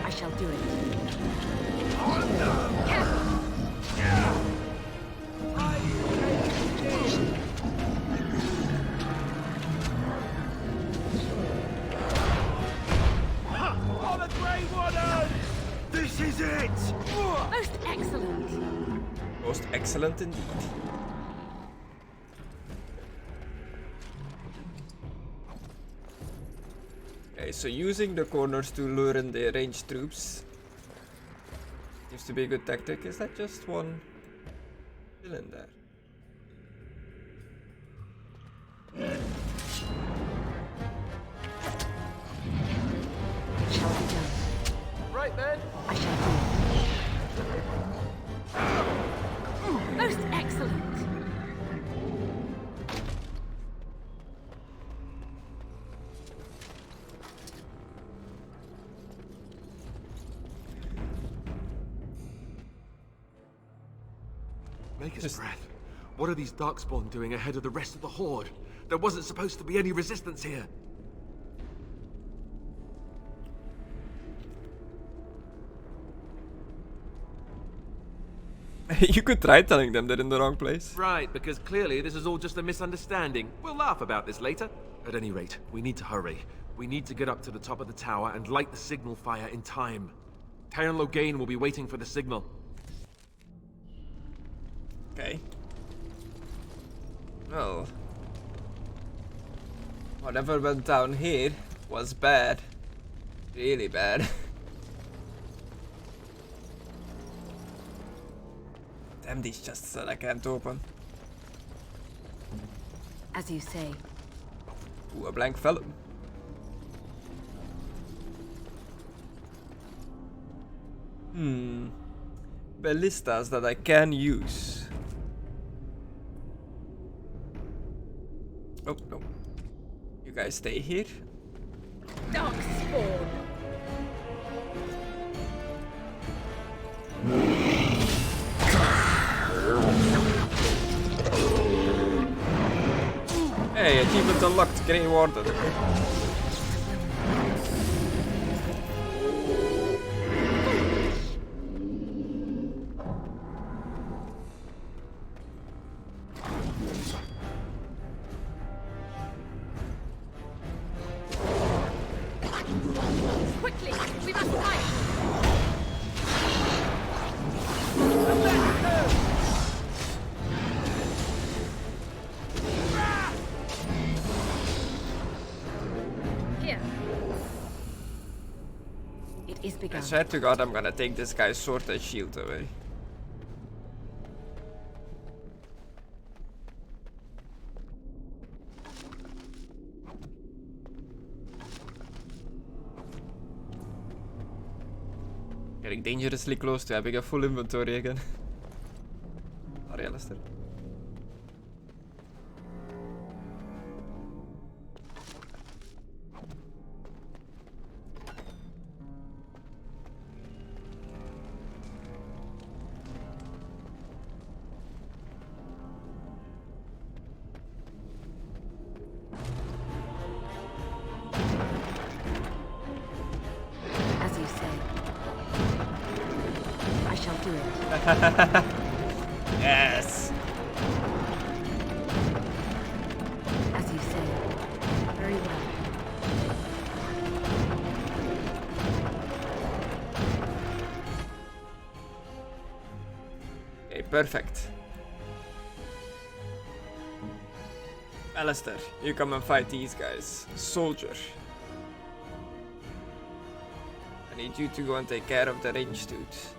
I shall do it. This is it! Most excellent. Most excellent indeed. Okay, so using the corners to lure in the ranged troops seems to be a good tactic. Is that just one still in there? It shall be done. Right then. I shall do it. Most excellent. Maker's breath. What are these Darkspawn doing ahead of the rest of the Horde? There wasn't supposed to be any resistance here. You could try telling them they're in the wrong place. Right, because clearly this is all just a misunderstanding. We'll laugh about this later. At any rate, we need to hurry. We need to get up to the top of the tower and light the signal fire in time. Taron Loghain will be waiting for the signal. Okay. Well, whatever went down here was bad. Really bad. Damn these chests that I can't open. As you say. Ooh, a blank felon. Ballistas that I can use. Oh, no. You guys stay here. Darkspawn. Hey, achievement unlocked, Grey Warden. Quickly, we must fight. Here. It is I begun. swear to God, I'm gonna take this guy's sword and shield away. Getting dangerously close to having a full inventory again. Sorry, Alistair. As you say, I shall do it. Yes. As you say, very well. Okay, perfect. Alistair, you come and fight these guys. Soldier. I need you to go and take care of the ranged dudes.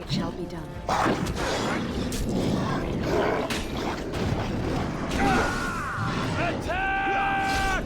It shall be done. Attack!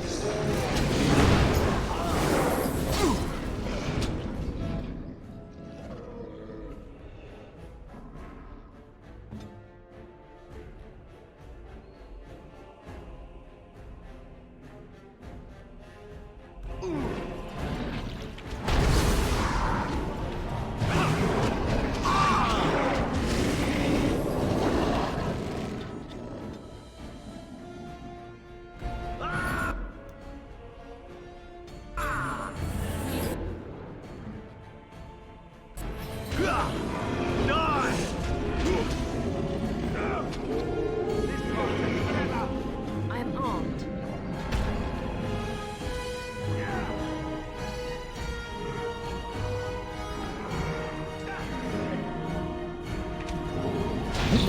I am armed. It's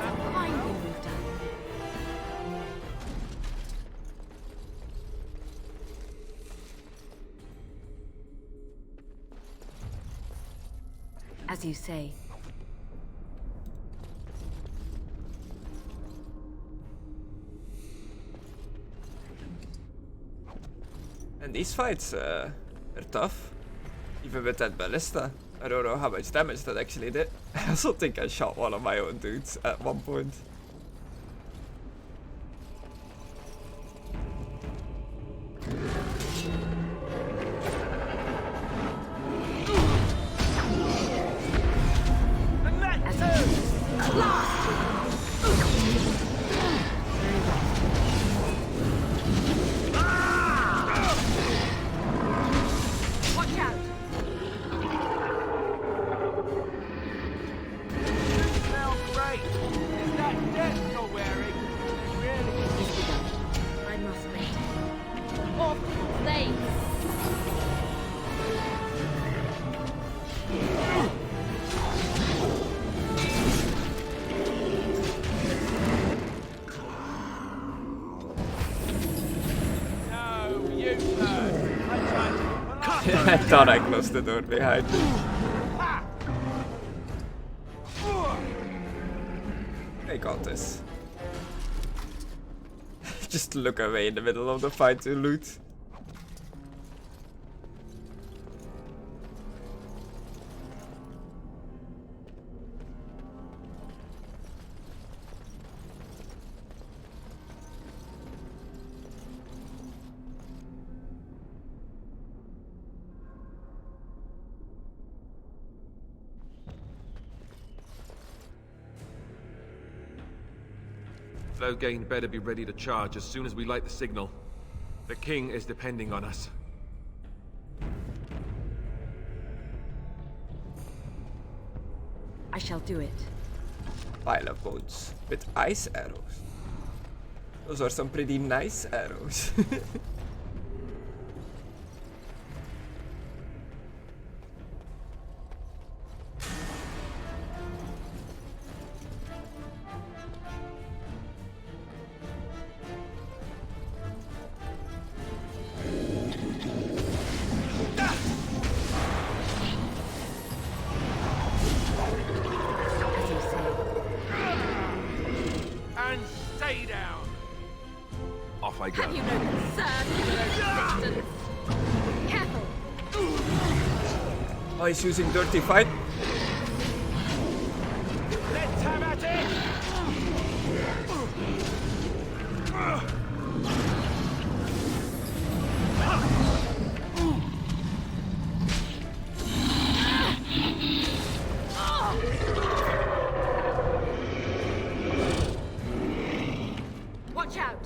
a fine thing we've done. As you say. And these fights are tough. Even with that ballista. I don't know how much damage that actually did. I also think I shot one of my own dudes at one point. Watch out! Smells great. Is that death you're wearing? Really? I must maintain. Off they! No, you first. I tried to I thought I closed the door behind me. I got this. Just look away in the middle of the fight to loot. Loghain better be ready to charge as soon as we light the signal. The king is depending on us. I shall do it. Pile of bones with ice arrows. Those are some pretty nice arrows. As you say. Oh, he's using Dirty Fight. Let's have at it! Watch out!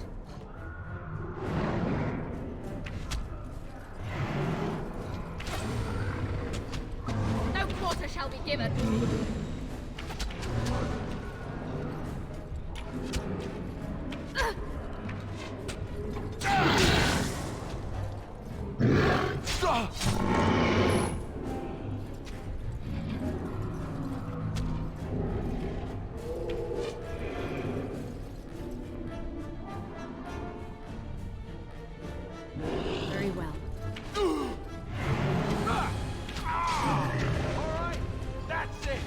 No quarter shall be given. Very well. Alright, that's it!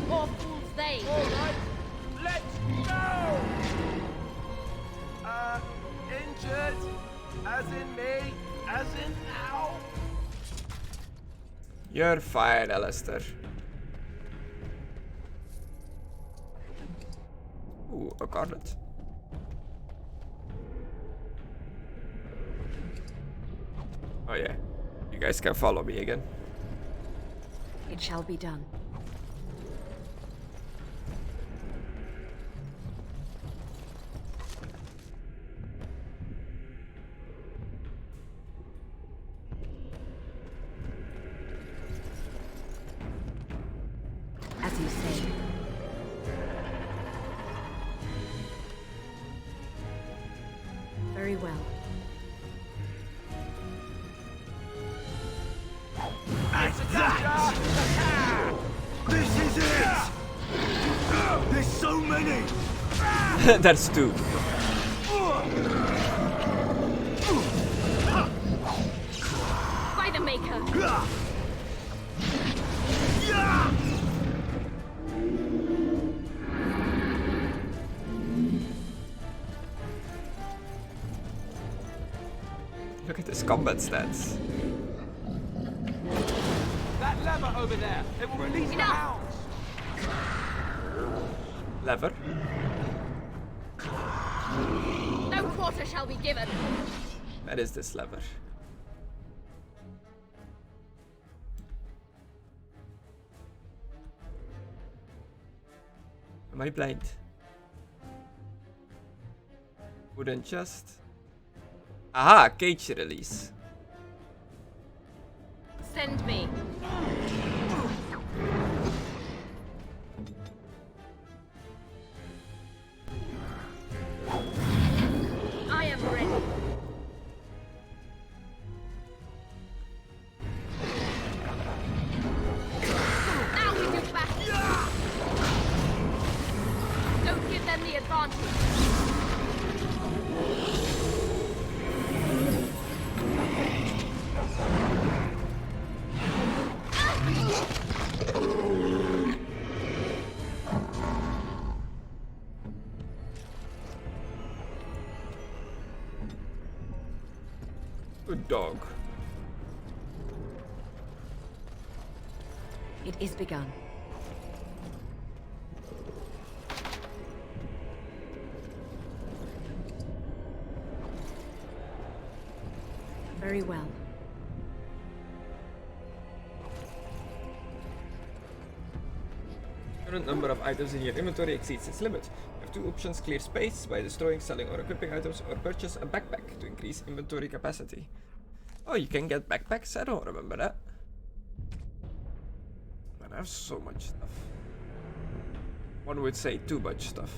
More fools they. Alright, let's go! Injured? As in me? As in now? You're fine, Alistair. Ooh, a gauntlet. Oh yeah, you guys can follow me again. It shall be done. As you say. Very well. This is it! There's so many! That's two. By the Maker! Look at this combat stats. That lever over there, it will release the hounds! Lever. No quarter shall be given. Where is this lever? Am I blind? Wooden chest. Aha, cage release. Send me. I am ready. Now we do battle. Don't give them the advantage. Good dog. It is begun. Very well. Current number of items in your inventory exceeds its limit. You have two options: clear space by destroying, selling, or equipping items, or purchase a backpack to increase inventory capacity. Oh, you can get backpacks? I don't remember that. Man, I have so much stuff. One would say too much stuff.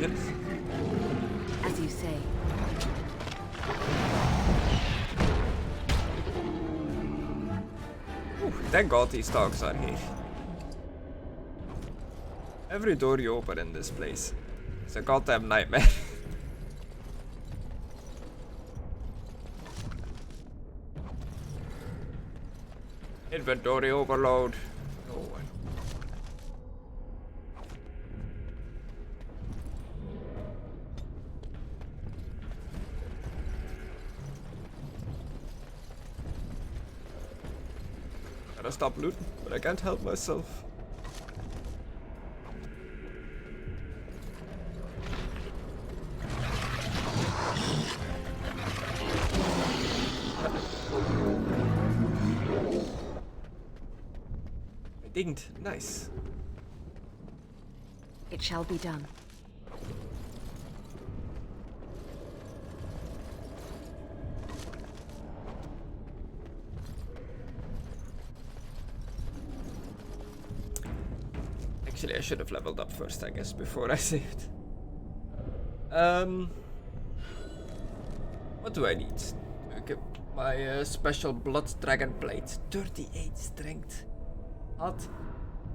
dangerous. As you say. Ooh, thank God these dogs are here. Every door you open in this place is a goddamn nightmare. Inventory overload. No one. Gotta stop looting, but I can't help myself. I didn't. Nice. It shall be done. Actually, I should have leveled up first, I guess, before I saved. What do I need? Okay, my special blood dragon plate. 38 strength. Hot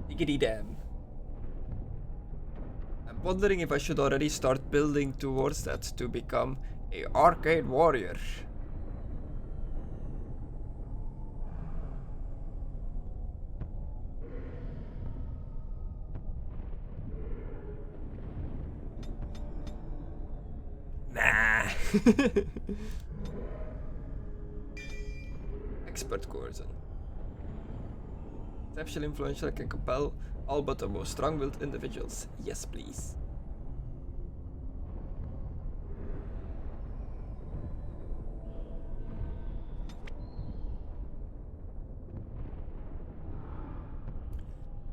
diggity damn. I'm wondering if I should already start building towards that to become a arcade warrior. Nah. Expert course. Exceptionally influential, can compel all but the most strong-willed individuals. Yes, please.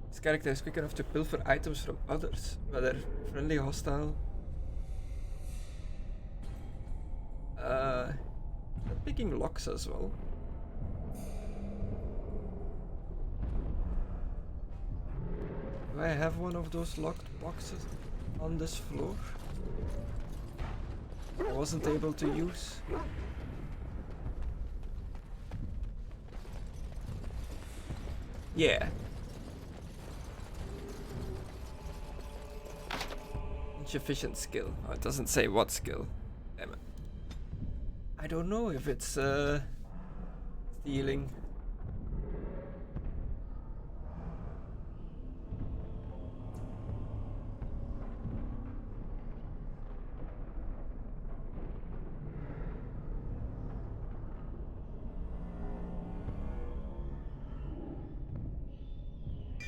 This character is quick enough to pilfer items from others, whether friendly or hostile. Picking locks as well. Do I have one of those locked boxes on this floor? I wasn't able to use. Yeah. Insufficient skill. Oh, it doesn't say what skill. Damn it. I don't know if it's stealing.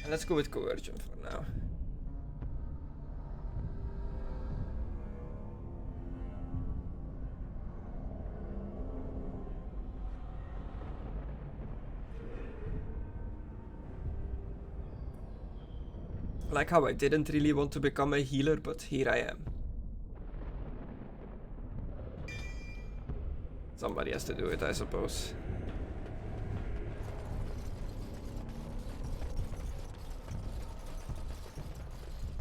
Let's go with coercion for now. Like how I didn't really want to become a healer, but here I am. Somebody has to do it, I suppose.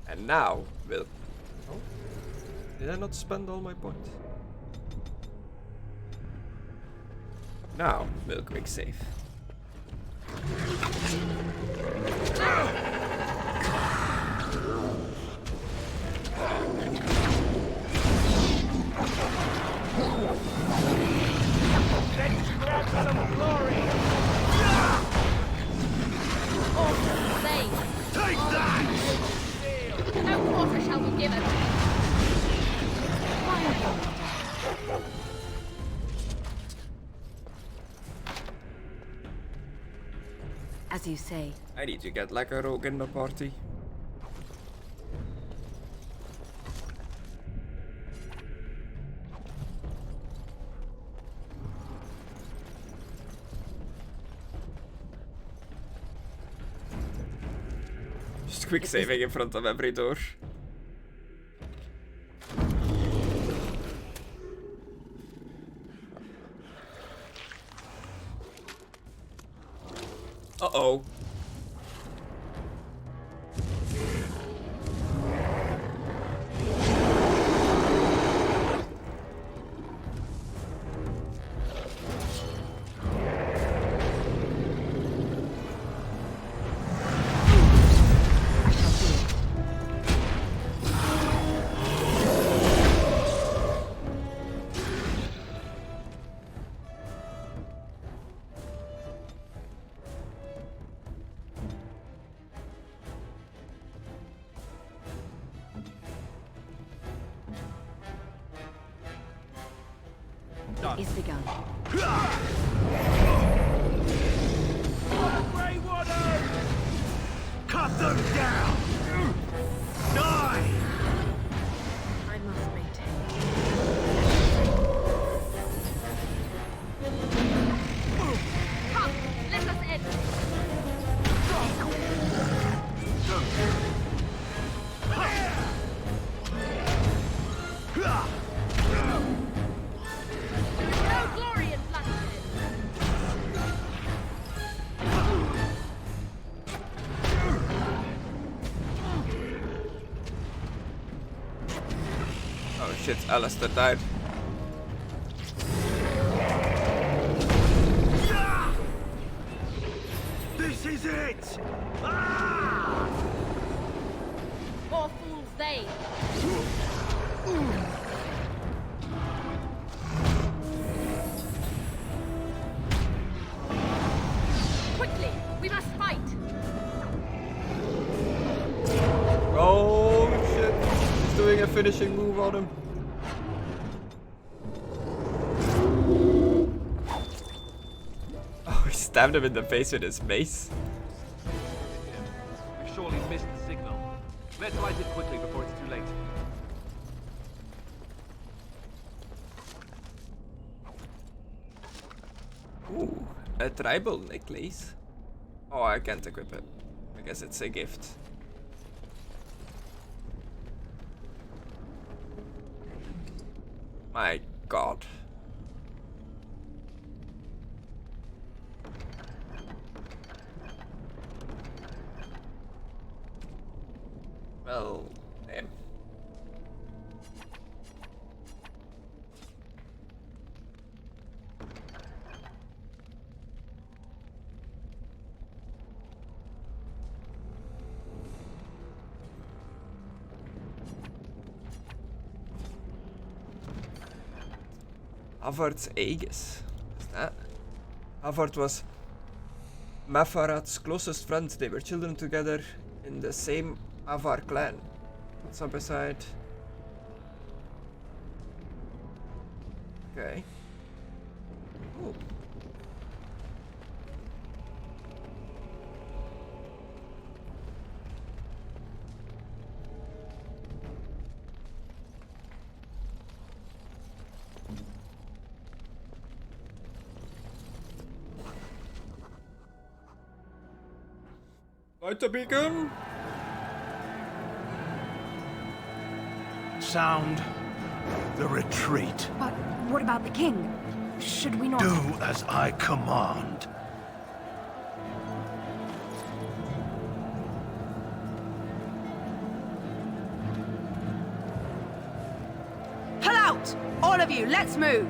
And now, we'll... Oh, did I not spend all my points? Now, we'll quick save. Let's grab some glory! Order saved. Take that! No quarter shall be given. As you say. I need to get like a rogue in the party. Just quick saving in front of every door. Uh-oh. is begun. Grey Warden! Cut them down! Die! I must maintain. Come, let us end. No glory in bloodshed. Oh shit, Alistair died. This is it! More fools they. Quickly, we must fight. Oh shit, he's doing a finishing move on him. Oh, he stabbed him in the face with his mace. We've surely missed the signal. Let's light it quickly before it's too late. Ooh, a tribal necklace. Oh, I can't equip it. I guess it's a gift. My god. Well, damn. Havard's Aegis. What's that? Havard was Mafarat's closest friend. They were children together in the same Avar clan. What's up beside? Okay. Ooh. Light the beacon! Sound the retreat. But what about the king? Should we not... Do as I command. Pull out! All of you, let's move!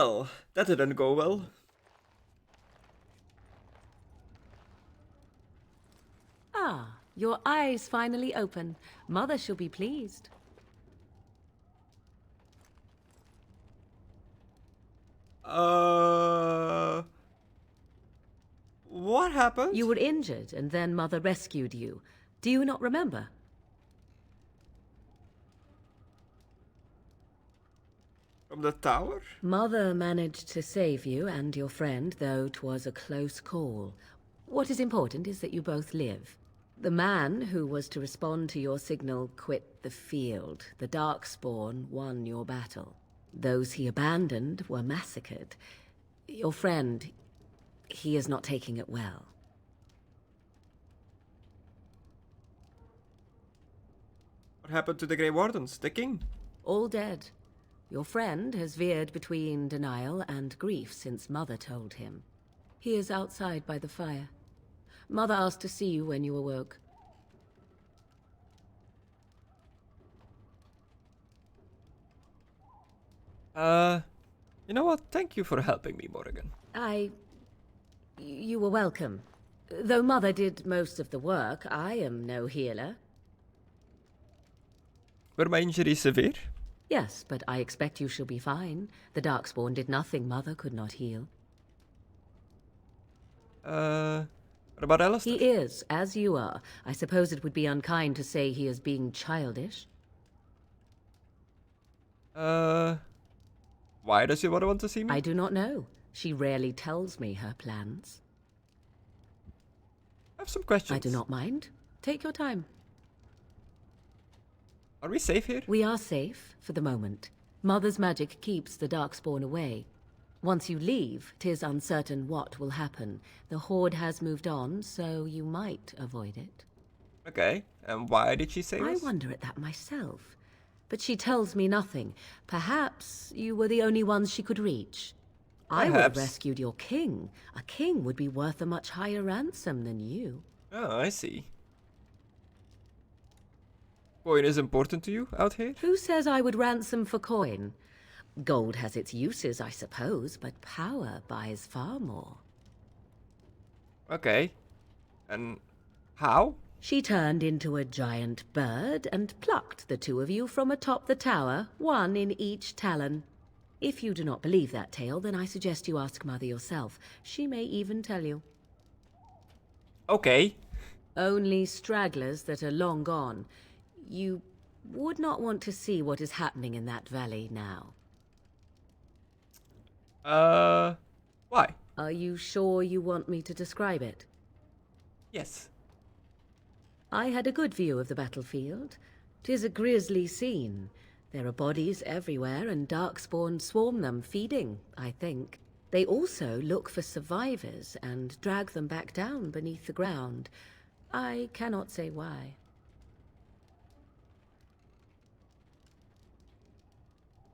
Well, that didn't go well. Ah, your eyes finally open. Mother shall be pleased. What happened? You were injured, and then Mother rescued you. Do you not remember? From the tower? Mother managed to save you and your friend, though 'twas a close call. What is important is that you both live. The man who was to respond to your signal quit the field. The Darkspawn won your battle. Those he abandoned were massacred. Your friend, he is not taking it well. What happened to the Grey Wardens, the king? All dead. Your friend has veered between denial and grief since Mother told him. He is outside by the fire. Mother asked to see you when you awoke. You know what? Thank you for helping me, Morrigan. You were welcome. Though Mother did most of the work, I am no healer. Were my injuries severe? Yes, but I expect you shall be fine. The Darkspawn did nothing Mother could not heal. What about Alistair? He is, as you are. I suppose it would be unkind to say he is being childish. Why does your mother want to see me? I do not know. She rarely tells me her plans. I have some questions. I do not mind. Take your time. Are we safe here? We are safe, for the moment. Mother's magic keeps the Darkspawn away. Once you leave, 'tis uncertain what will happen. The Horde has moved on, so you might avoid it. Okay, and why did she say this? I wonder at that myself. But she tells me nothing. Perhaps you were the only ones she could reach. I would have rescued your king. A king would be worth a much higher ransom than you. Oh, I see. Coin is important to you out here? Who says I would ransom for coin? Gold has its uses, I suppose, but power buys far more. Okay. And how? She turned into a giant bird and plucked the two of you from atop the tower, one in each talon. If you do not believe that tale, then I suggest you ask Mother yourself. She may even tell you. Okay. Only stragglers that are long gone. You would not want to see what is happening in that valley now. Why? Are you sure you want me to describe it? Yes. I had a good view of the battlefield. 'Tis a grisly scene. There are bodies everywhere, and Darkspawn swarm them, feeding, I think. They also look for survivors and drag them back down beneath the ground. I cannot say why.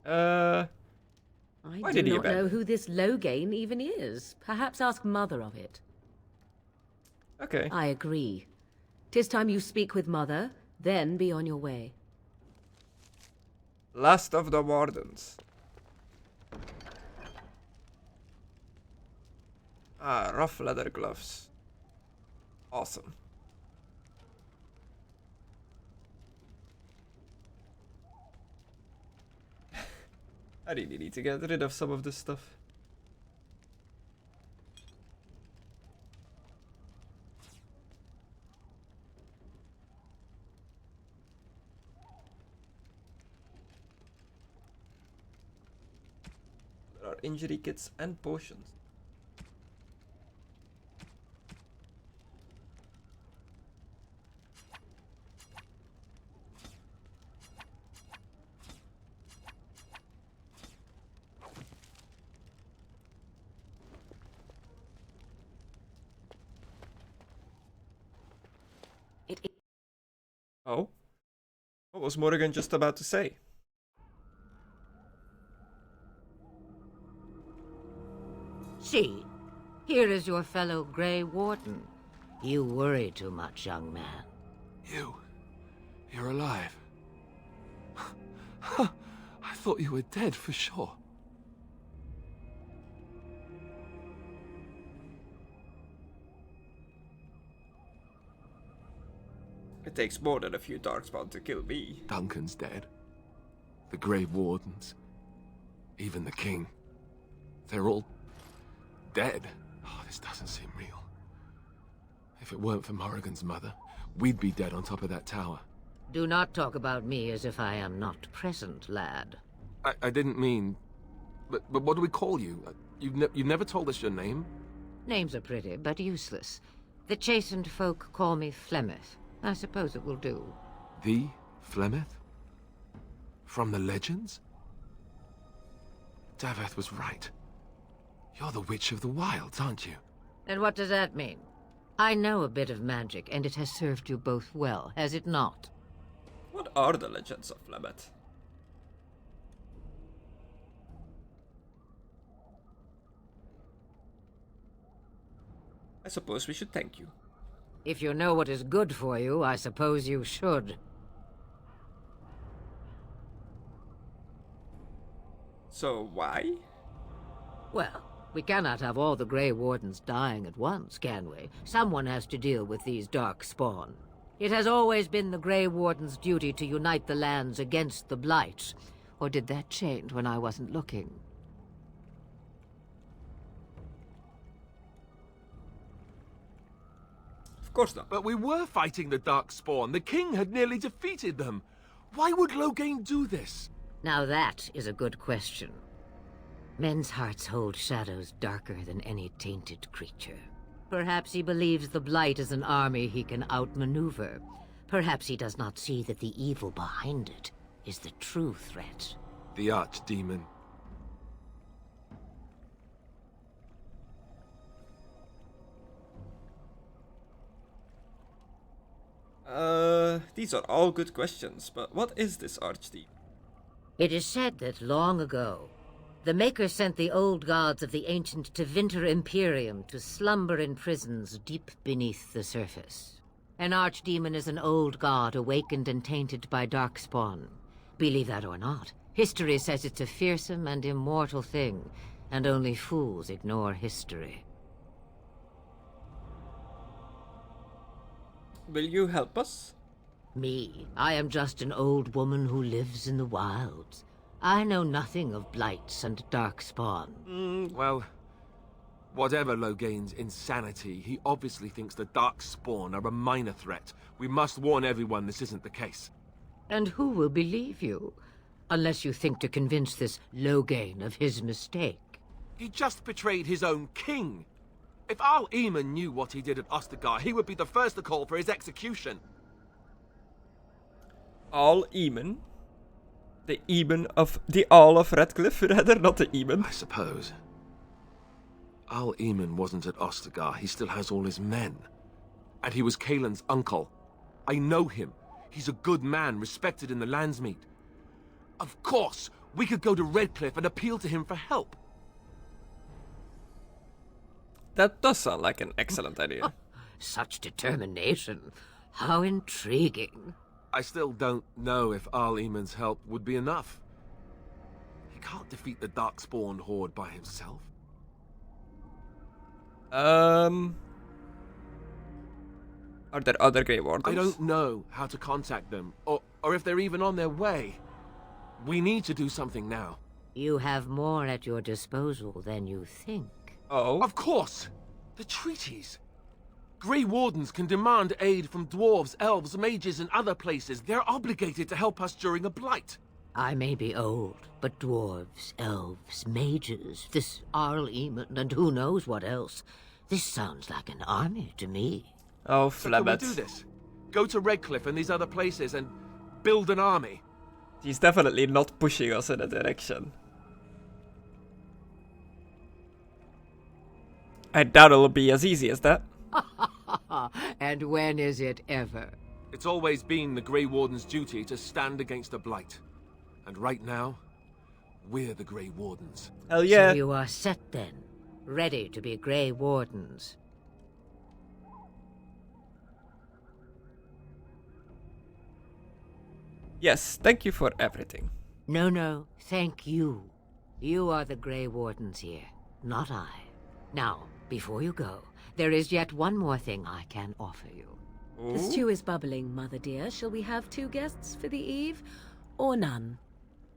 I do not know who this Loghain even is. Perhaps ask Mother of it. Okay. I agree. 'Tis time you speak with Mother, then be on your way. Last of the Wardens. Ah, rough leather gloves. Awesome. I really need to get rid of some of this stuff. There are injury kits and potions. Oh? What was Morrigan just about to say? See, here is your fellow Grey Warden. You worry too much, young man. You're alive. I thought you were dead for sure. It takes more than a few darkspawn to kill me. Duncan's dead. The Grey Wardens. Even the king. They're all dead. Oh, this doesn't seem real. If it weren't for Morrigan's mother, we'd be dead on top of that tower. Do not talk about me as if I am not present, lad. I didn't mean... But what do we call you? You've never told us your name? Names are pretty, but useless. The chastened folk call me Flemeth. I suppose it will do. The Flemeth? From the legends? Daveth was right. You're the Witch of the Wilds, aren't you? And what does that mean? I know a bit of magic, and it has served you both well, has it not? What are the legends of Flemeth? I suppose we should thank you. If you know what is good for you, I suppose you should. So why? Well, we cannot have all the Grey Wardens dying at once, can we? Someone has to deal with these dark spawn. It has always been the Grey Warden's duty to unite the lands against the Blight. Or did that change when I wasn't looking? Of course not. But we were fighting the Darkspawn. The king had nearly defeated them. Why would Loghain do this? Now that is a good question. Men's hearts hold shadows darker than any tainted creature. Perhaps he believes the Blight is an army he can outmaneuver. Perhaps he does not see that the evil behind it is the true threat. The Archdemon. These are all good questions, but what is this Archdemon? It is said that long ago, the Maker sent the old gods of the ancient Tevinter Imperium to slumber in prisons deep beneath the surface. An archdemon is an old god awakened and tainted by darkspawn. Believe that or not, history says it's a fearsome and immortal thing, and only fools ignore history. Will you help us? Me? I am just an old woman who lives in the wilds. I know nothing of blights and darkspawn. Well, whatever Loghain's insanity, he obviously thinks the Darkspawn are a minor threat. We must warn everyone this isn't the case. And who will believe you? Unless you think to convince this Loghain of his mistake. He just betrayed his own king. If Al Eamon knew what he did at Ostagar, he would be the first to call for his execution. Al Eamon? The Eamon of the All of Redcliffe, rather, not the Eamon. I suppose. Al Eamon wasn't at Ostagar. He still has all his men. And he was Kaelin's uncle. I know him. He's a good man, respected in the Landsmeet. Of course, we could go to Redcliffe and appeal to him for help. That does sound like an excellent idea. Such determination. How intriguing. I still don't know if Al Eamon's help would be enough. He can't defeat the Darkspawn horde by himself. Are there other Grey Wardens? I don't know how to contact them, or if they're even on their way. We need to do something now. You have more at your disposal than you think. Oh? Of course! The treaties! Grey Wardens can demand aid from dwarves, elves, mages, and other places. They're obligated to help us during a blight. I may be old, but dwarves, elves, mages, this Arl Eamon, and who knows what else. This sounds like an army to me. Oh, So can we Flabbit. do this? Go to Redcliffe and these other places and build an army? He's definitely not pushing us in a direction. I doubt it'll be as easy as that. And when is it ever? It's always been the Grey Warden's duty to stand against the Blight. And right now, we're the Grey Wardens. Hell yeah. So you are set then, ready to be Grey Wardens. Yes, thank you for everything. No, thank you. You are the Grey Wardens here, not I. Now, before you go, there is yet one more thing I can offer you. The stew is bubbling, Mother dear. Shall we have 2 guests for the eve, or none?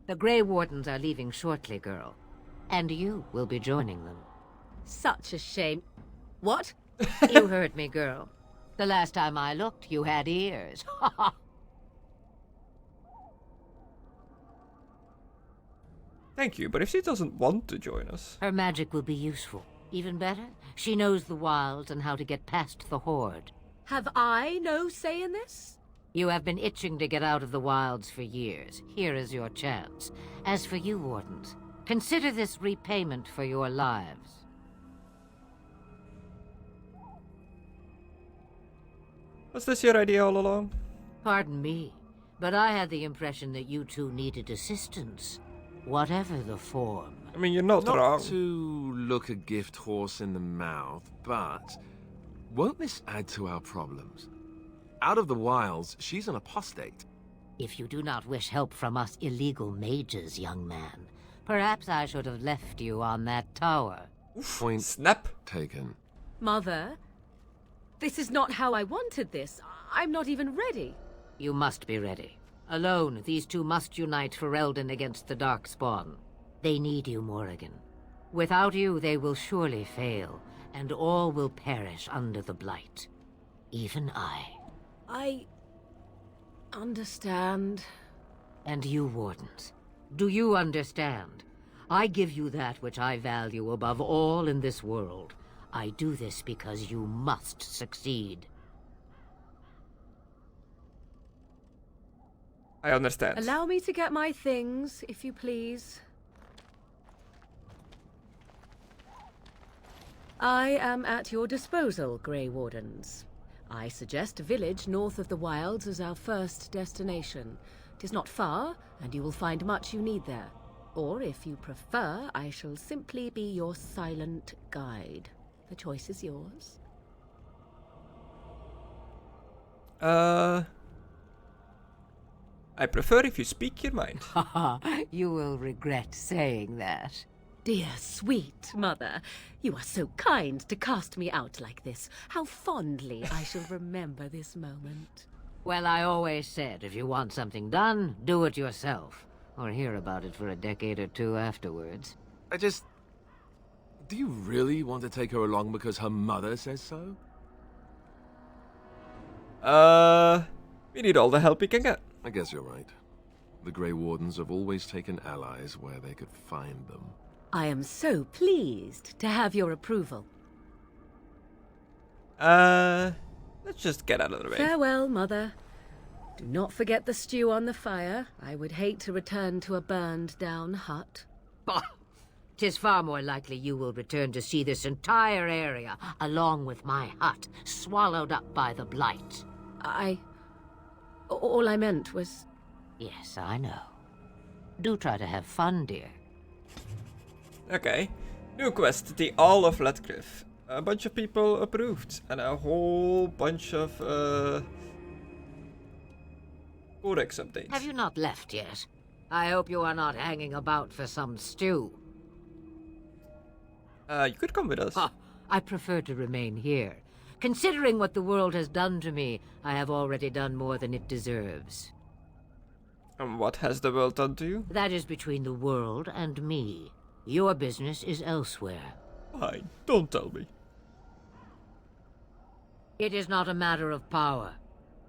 The Grey Wardens are leaving shortly, girl. And you will be joining them. Such a shame. What? You heard me, girl. The last time I looked, you had ears. Thank you, but if she doesn't want to join us... Her magic will be useful. Even better, she knows the wilds and how to get past the Horde. Have I no say in this? You have been itching to get out of the wilds for years. Here is your chance. As for you, Wardens, consider this repayment for your lives. Was this your idea all along? Pardon me, but I had the impression that you two needed assistance. Whatever the form. I mean, you're not wrong. Not to look a gift horse in the mouth, but won't this add to our problems? Out of the wilds, she's an apostate. If you do not wish help from us illegal mages, young man, perhaps I should have left you on that tower. Point snap taken. Mother, this is not how I wanted this. I'm not even ready. You must be ready. Alone, these two must unite Ferelden against the Darkspawn. They need you, Morrigan. Without you, they will surely fail, and all will perish under the Blight. Even I. I... understand. And you, Wardens, do you understand? I give you that which I value above all in this world. I do this because you must succeed. I understand. Allow me to get my things, if you please. I am at your disposal, Grey Wardens. I suggest a village north of the wilds as our first destination. It is not far, and you will find much you need there. Or, if you prefer, I shall simply be your silent guide. The choice is yours. I prefer if you speak your mind. You will regret saying that. Dear, sweet mother, you are so kind to cast me out like this. How fondly I shall remember this moment. Well, I always said, if you want something done, do it yourself. Or hear about it for a decade or two afterwards. Do you really want to take her along because her mother says so? We need all the help we can get. I guess you're right. The Grey Wardens have always taken allies where they could find them. I am so pleased to have your approval. Let's just get out of the way. Farewell, Mother. Do not forget the stew on the fire. I would hate to return to a burned-down hut. Bah! 'Tis far more likely you will return to see this entire area, along with my hut, swallowed up by the Blight. All I meant was... Yes, I know. Do try to have fun, dear. Okay. New quest, the All of Letcliffe. A bunch of people approved, and a whole bunch of, codex updates. Have you not left yet? I hope you are not hanging about for some stew. You could come with us. I prefer to remain here. Considering what the world has done to me, I have already done more than it deserves. And what has the world done to you? That is between the world and me. Your business is elsewhere. Fine, don't tell me. It is not a matter of power.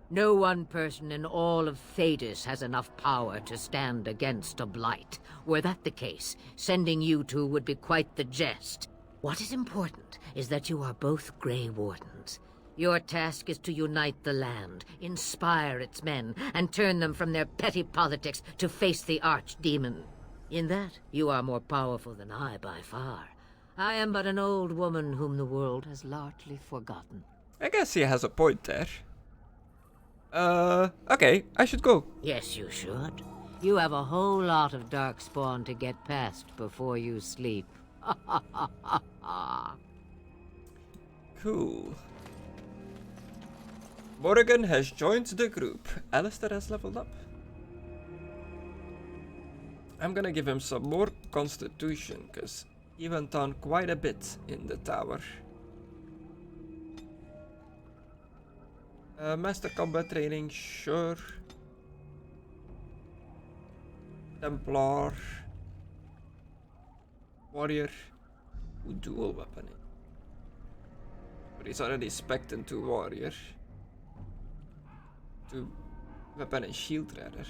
No one person in all of Thedas has enough power to stand against a Blight. Were that the case, sending you two would be quite the jest. What is important is that you are both Grey Wardens. Your task is to unite the land, inspire its men, and turn them from their petty politics to face the Archdemon. In that, you are more powerful than I by far. I am but an old woman whom the world has largely forgotten. I guess he has a point there. Okay, I should go. Yes, you should. You have a whole lot of Darkspawn to get past before you sleep. Cool. Morrigan has joined the group. Alistair has leveled up. I'm gonna give him some more constitution, because he went on quite a bit in the tower. Master combat training, sure. Templar. Warrior. Dual weaponing. But he's already spec'd into warrior. To weapon and shield rather.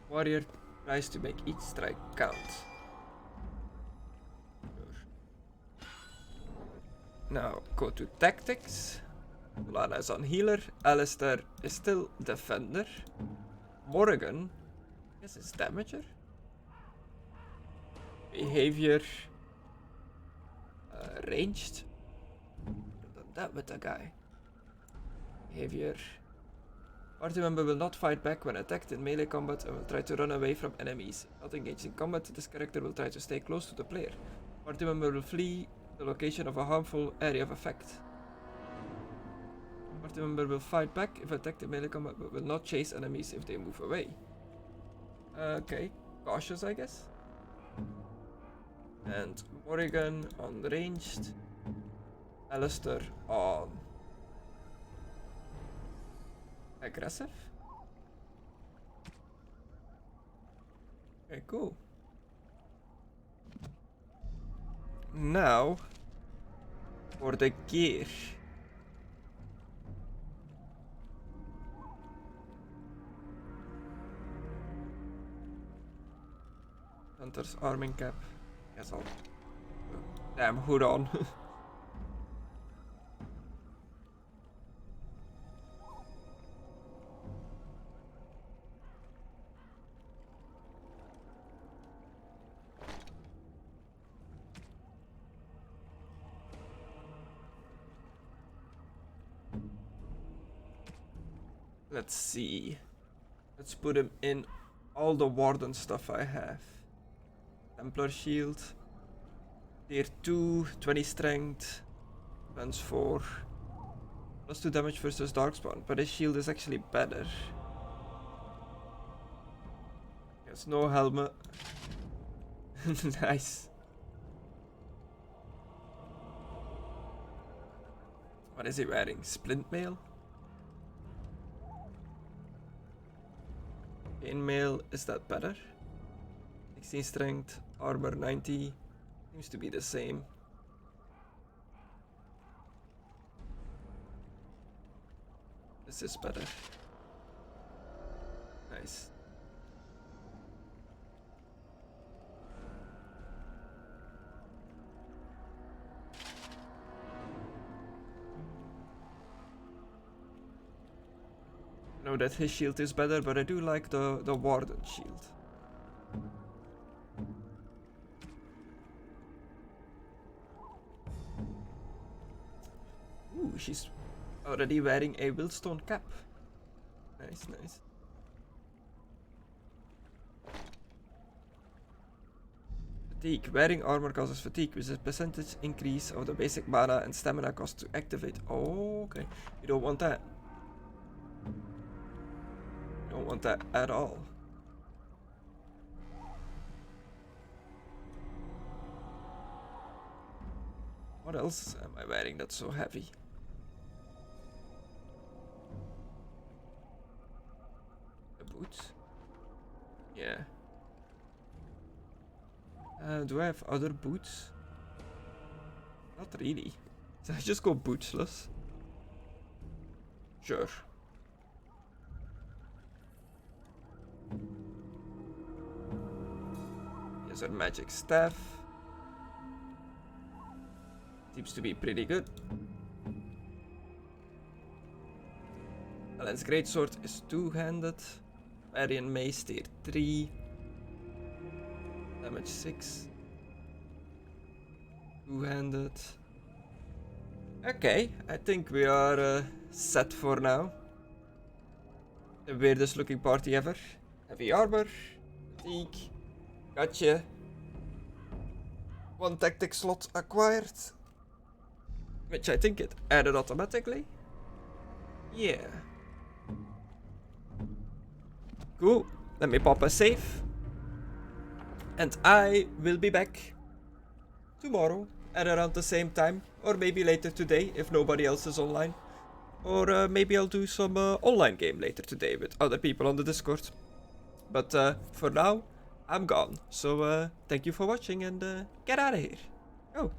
Warrior tries to make each strike count. Sure. Now go to tactics. Lana is on healer. Alistair is still defender. Morrigan, I guess is damager. Behavior. Ranged. I've done that with a guy. Behavior. Party member will not fight back when attacked in melee combat and will try to run away from enemies. Not engaged in combat, this character will try to stay close to the player. Party member will flee the location of a harmful area of effect. Party member will fight back if attacked in melee combat, but will not chase enemies if they move away. Okay, cautious I guess. And Morrigan on ranged. Alistair on aggressive. Okay, cool. Now for the gear. Hunter's arming cap. Guess I'll damn hood on. Let's see. Let's put him in all the warden stuff I have. Templar shield. Tier 2, 20 strength. Defense 4. Plus 2 damage versus darkspawn, but his shield is actually better. Yes, no helmet. Nice. What is he wearing? Splint mail? Chainmail, is that better? 16 strength, armor 90. Seems to be the same. This is better. Nice. I know that his shield is better, but I do like the warden shield. Ooh, she's already wearing a Willstone cap. Nice, nice. Fatigue. Wearing armor causes fatigue, which is a percentage increase of the basic mana and stamina cost to activate. Oh, okay. You don't want that. You don't want that at all. What else am I wearing that's so heavy? The boots? Yeah. Do I have other boots? Not really. So I just go bootsless. Sure. Here's our magic staff. Seems to be pretty good. Alan's greatsword is two-handed. Marion mace tier 3. Damage 6. Two-handed. Okay, I think we are set for now. The weirdest looking party ever. Heavy armor. Fatigue. Gotcha. 1 tactic slot acquired. Which I think it added automatically. Yeah. Cool. Let me pop a save. And I will be back tomorrow. at around the same time, or maybe later today if nobody else is online. Or maybe I'll do some online game later today with other people on the Discord. But for now, I'm gone. So thank you for watching and get out of here. Oh.